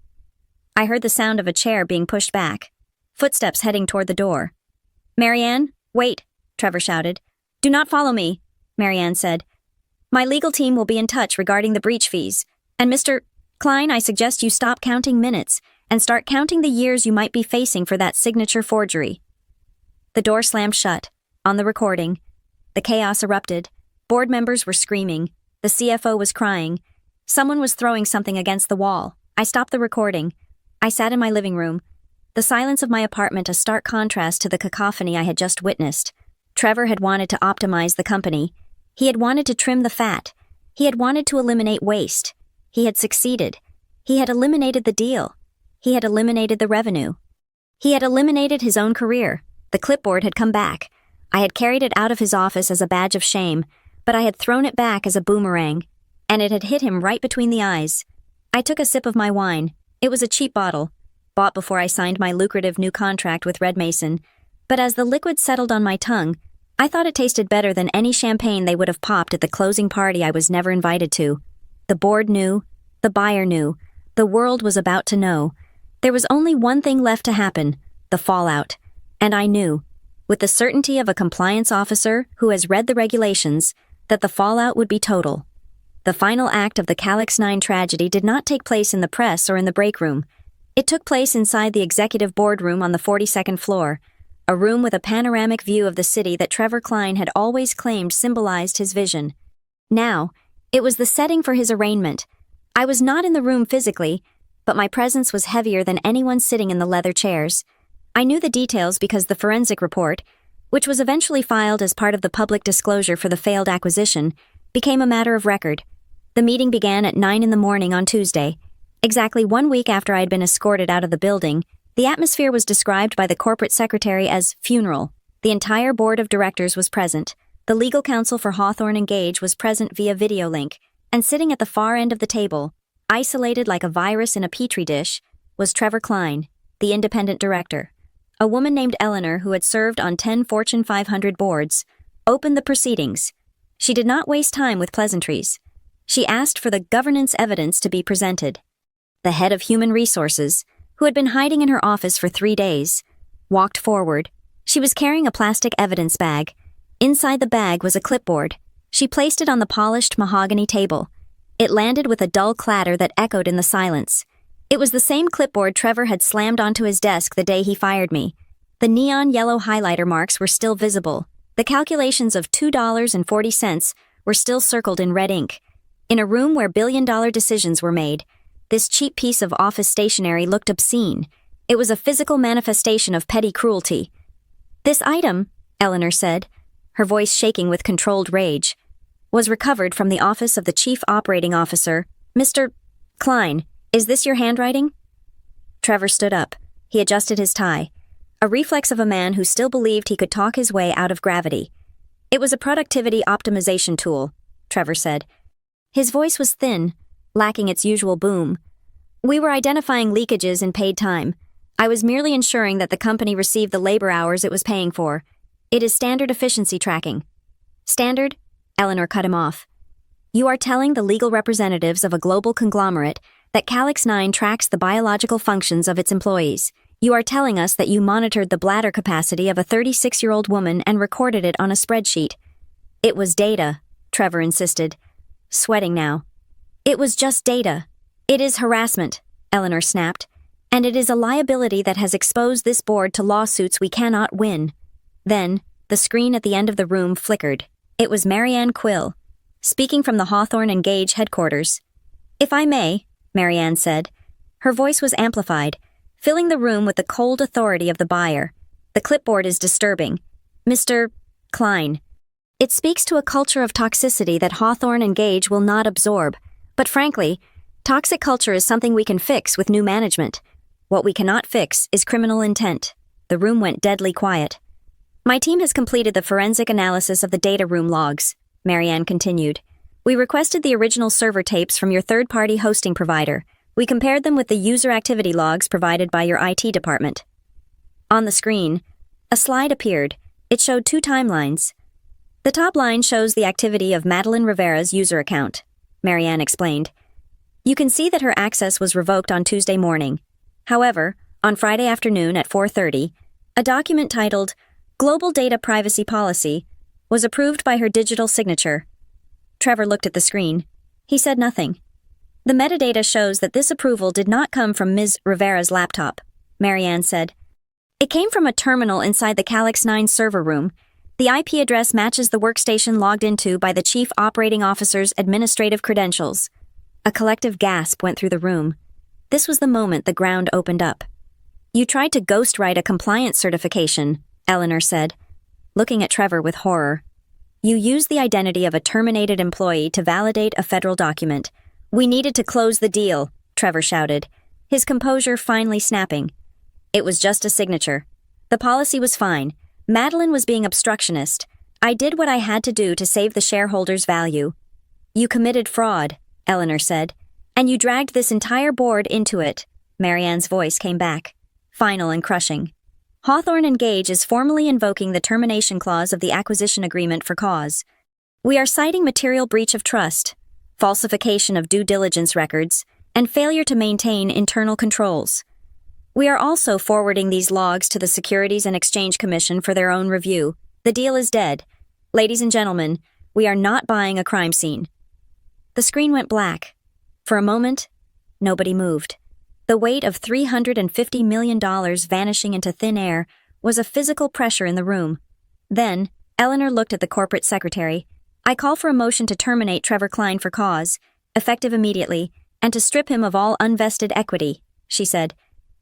I heard the sound of a chair being pushed back. Footsteps heading toward the door. Marianne, wait, Trevor shouted. Do not follow me, Marianne said. My legal team will be in touch regarding the breach fees. And Mr. Klein, I suggest you stop counting minutes and start counting the years you might be facing for that signature forgery. The door slammed shut. On the recording, the chaos erupted. Board members were screaming. The CFO was crying. Someone was throwing something against the wall. I stopped the recording. I sat in my living room. The silence of my apartment a stark contrast to the cacophony I had just witnessed. Trevor had wanted to optimize the company. He had wanted to trim the fat. He had wanted to eliminate waste. He had succeeded. He had eliminated the deal. He had eliminated the revenue. He had eliminated his own career. The clipboard had come back. I had carried it out of his office as a badge of shame, but I had thrown it back as a boomerang, and it had hit him right between the eyes. I took a sip of my wine. It was a cheap bottle, bought before I signed my lucrative new contract with Red Mason, but as the liquid settled on my tongue, I thought it tasted better than any champagne they would have popped at the closing party I was never invited to. The board knew, the buyer knew, the world was about to know. There was only one thing left to happen, the fallout, and I knew, with the certainty of a compliance officer who has read the regulations, that the fallout would be total. The final act of the Calyx 9 tragedy did not take place in the press or in the break room. It took place inside the executive boardroom on the 42nd floor, a room with a panoramic view of the city that Trevor Klein had always claimed symbolized his vision. Now, it was the setting for his arraignment. I was not in the room physically, but my presence was heavier than anyone sitting in the leather chairs. I knew the details because the forensic report, which was eventually filed as part of the public disclosure for the failed acquisition, became a matter of record. The meeting began at 9 in the morning on Tuesday. Exactly 1 week after I had been escorted out of the building, the atmosphere was described by the corporate secretary as funeral. The entire board of directors was present. The legal counsel for Hawthorne and Gage was present via video link, and sitting at the far end of the table, isolated like a virus in a petri dish, was Trevor Klein, the independent director. A woman named Eleanor, who had served on 10 Fortune 500 boards, opened the proceedings. She did not waste time with pleasantries. She asked for the governance evidence to be presented. The head of human resources, who had been hiding in her office for 3 days, walked forward. She was carrying a plastic evidence bag. Inside the bag was a clipboard. She placed it on the polished mahogany table. It landed with a dull clatter that echoed in the silence. It was the same clipboard Trevor had slammed onto his desk the day he fired me. The neon yellow highlighter marks were still visible. The calculations of $2.40 were still circled in red ink. In a room where billion-dollar decisions were made, this cheap piece of office stationery looked obscene. It was a physical manifestation of petty cruelty. "This item," Eleanor said, her voice shaking with controlled rage, "was recovered from the office of the Chief Operating Officer, Mr. Klein. Is this your handwriting?" Trevor stood up. He adjusted his tie, a reflex of a man who still believed he could talk his way out of gravity. "It was a productivity optimization tool," Trevor said. His voice was thin, lacking its usual boom. "We were identifying leakages in paid time. I was merely ensuring that the company received the labor hours it was paying for. It is standard efficiency tracking." "Standard?" Eleanor cut him off. "You are telling the legal representatives of a global conglomerate that Calyx 9 tracks the biological functions of its employees. You are telling us that you monitored the bladder capacity of a 36-year-old woman and recorded it on a spreadsheet." "It was data," Trevor insisted, sweating now. "It was just data. It is harassment," Eleanor snapped, "and it is a liability that has exposed this board to lawsuits we cannot win." Then, the screen at the end of the room flickered. It was Marianne Quill, speaking from the Hawthorne and Gage headquarters. "If I may," Marianne said. Her voice was amplified, filling the room with the cold authority of the buyer. "The clipboard is disturbing. Mr. Klein. It speaks to a culture of toxicity that Hawthorne and Gage will not absorb. But frankly, toxic culture is something we can fix with new management. What we cannot fix is criminal intent." The room went deadly quiet. "My team has completed the forensic analysis of the data room logs," Marianne continued. "We requested the original server tapes from your third-party hosting provider. We compared them with the user activity logs provided by your IT department." On the screen, a slide appeared. It showed 2 timelines. "The top line shows the activity of Madeline Rivera's user account," Marianne explained. "You can see that her access was revoked on Tuesday morning. However, on Friday afternoon at 4:30, a document titled Global Data Privacy Policy was approved by her digital signature." Trevor looked at the screen. He said nothing. "The metadata shows that this approval did not come from Ms. Rivera's laptop," Marianne said. "It came from a terminal inside the Calyx 9 server room. The IP address matches the workstation logged into by the Chief Operating Officer's administrative credentials." A collective gasp went through the room. This was the moment the ground opened up. "You tried to ghostwrite a compliance certification," Eleanor said, looking at Trevor with horror. "You used the identity of a terminated employee to validate a federal document. We needed to close the deal," Trevor shouted, his composure finally snapping. It was just a signature. The policy was fine. Madeline was being obstructionist. I did what I had to do to save the shareholders' value. You committed fraud, Eleanor said. And you dragged this entire board into it. Marianne's voice came back, final and crushing. Hawthorne and Gage is formally invoking the termination clause of the acquisition agreement for cause. We are citing material breach of trust, falsification of due diligence records, and failure to maintain internal controls. We are also forwarding these logs to the Securities and Exchange Commission for their own review. The deal is dead. Ladies and gentlemen, we are not buying a crime scene. The screen went black. For a moment, nobody moved. The weight of $350 million vanishing into thin air was a physical pressure in the room. Then, Eleanor looked at the corporate secretary. I call for a motion to terminate Trevor Klein for cause, effective immediately, and to strip him of all unvested equity, she said.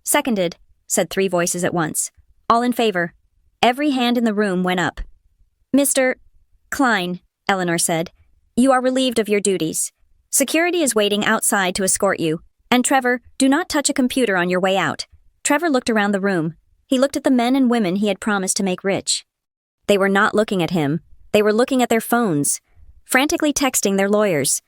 Seconded, said 3 voices at once. All in favor. Every hand in the room went up. Mr. Klein, Eleanor said, you are relieved of your duties. Security is waiting outside to escort you. And Trevor, do not touch a computer on your way out. Trevor looked around the room. He looked at the men and women he had promised to make rich. They were not looking at him. They were looking at their phones, frantically texting their lawyers.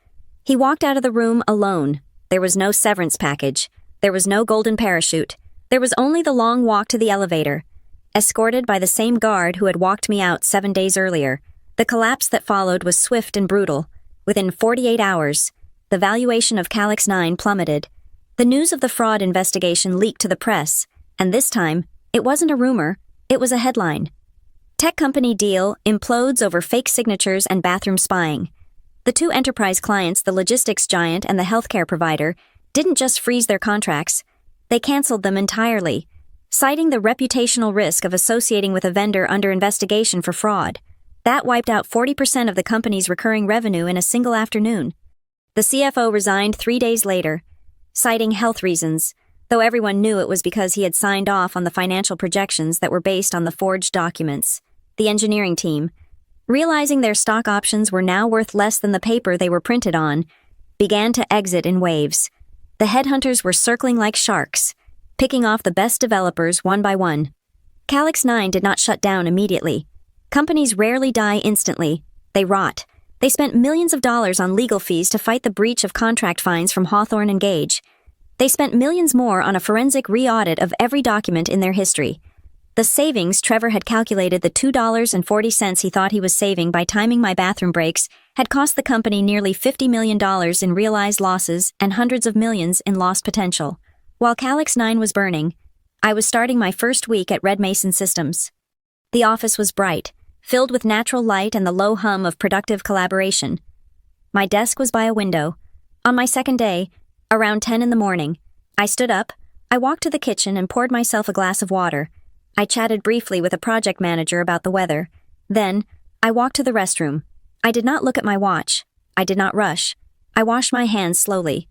He walked out of the room alone. There was no severance package. There was no golden parachute. There was only the long walk to the elevator, escorted by the same guard who had walked me out 7 days earlier. The collapse that followed was swift and brutal. Within 48 hours, the valuation of Calyx 9 plummeted. The news of the fraud investigation leaked to the press, and this time, it wasn't a rumor, it was a headline. Tech company deal implodes over fake signatures and bathroom spying. The 2 enterprise clients, the logistics giant and the healthcare provider, didn't just freeze their contracts, they canceled them entirely, citing the reputational risk of associating with a vendor under investigation for fraud. That wiped out 40% of the company's recurring revenue in a single afternoon. The CFO resigned 3 days later, citing health reasons, though everyone knew it was because he had signed off on the financial projections that were based on the forged documents. The engineering team, realizing their stock options were now worth less than the paper they were printed on, began to exit in waves. The headhunters were circling like sharks, picking off the best developers one by one. Calyx 9 did not shut down immediately. Companies rarely die instantly, they rot. They spent millions of dollars on legal fees to fight the breach of contract fines from Hawthorne and Gage. They spent millions more on a forensic re-audit of every document in their history. The savings Trevor had calculated, the $2.40 he thought he was saving by timing my bathroom breaks, had cost the company nearly $50 million in realized losses and hundreds of millions in lost potential. While Calyx 9 was burning, I was starting my first week at Red Mason Systems. The office was bright, filled with natural light and the low hum of productive collaboration. My desk was by a window. On my second day, around 10 in the morning, I stood up, I walked to the kitchen and poured myself a glass of water. I chatted briefly with a project manager about the weather. Then, I walked to the restroom. I did not look at my watch. I did not rush. I washed my hands slowly.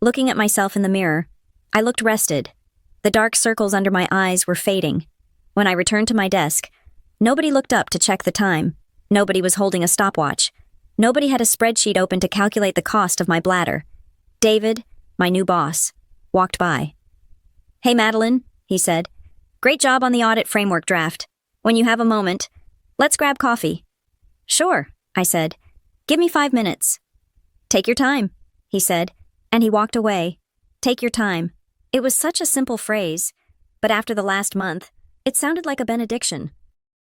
Looking at myself in the mirror, I looked rested. The dark circles under my eyes were fading. When I returned to my desk, nobody looked up to check the time. Nobody was holding a stopwatch. Nobody had a spreadsheet open to calculate the cost of my bladder. David, my new boss, walked by. "Hey, Madeline," he said. "Great job on the audit framework draft. When you have a moment, let's grab coffee." "Sure," I said. "Give me 5 minutes." "Take your time," he said, and he walked away. Take your time. It was such a simple phrase, but after the last month, it sounded like a benediction.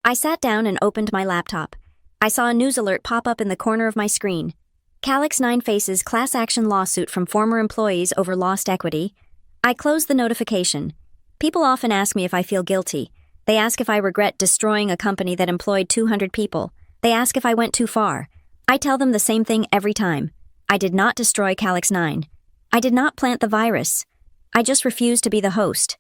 I sat down and opened my laptop. I saw a news alert pop up in the corner of my screen. Calyx 9 faces class action lawsuit from former employees over lost equity. I closed the notification. People often ask me if I feel guilty. They ask if I regret destroying a company that employed 200 people. They ask if I went too far. I tell them the same thing every time. I did not destroy Calyx 9. I did not plant the virus. I just refused to be the host.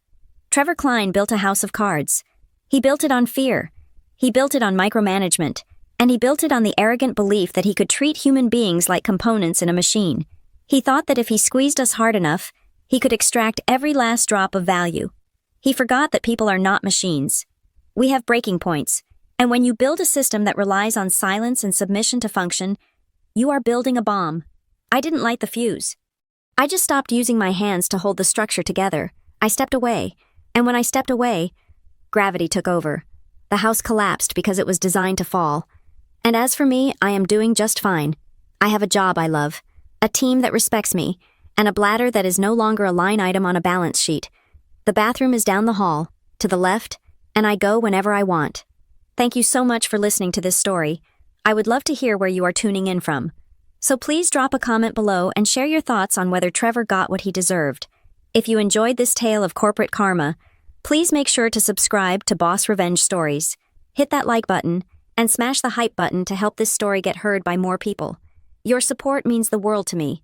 Trevor Klein built a house of cards. He built it on fear. He built it on micromanagement. And he built it on the arrogant belief that he could treat human beings like components in a machine. He thought that if he squeezed us hard enough, he could extract every last drop of value. He forgot that people are not machines. We have breaking points, and when you build a system that relies on silence and submission to function, you are building a bomb. I didn't light the fuse. I just stopped using my hands to hold the structure together. I stepped away. And when I stepped away, gravity took over. The house collapsed because it was designed to fall. And as for me, I am doing just fine. I have a job I love, a team that respects me, and a bladder that is no longer a line item on a balance sheet. The bathroom is down the hall, to the left, and I go whenever I want. Thank you so much for listening to this story. I would love to hear where you are tuning in from. So please drop a comment below and share your thoughts on whether Trevor got what he deserved. If you enjoyed this tale of corporate karma, please make sure to subscribe to Boss Revenge Stories. Hit that like button and smash the hype button to help this story get heard by more people. Your support means the world to me.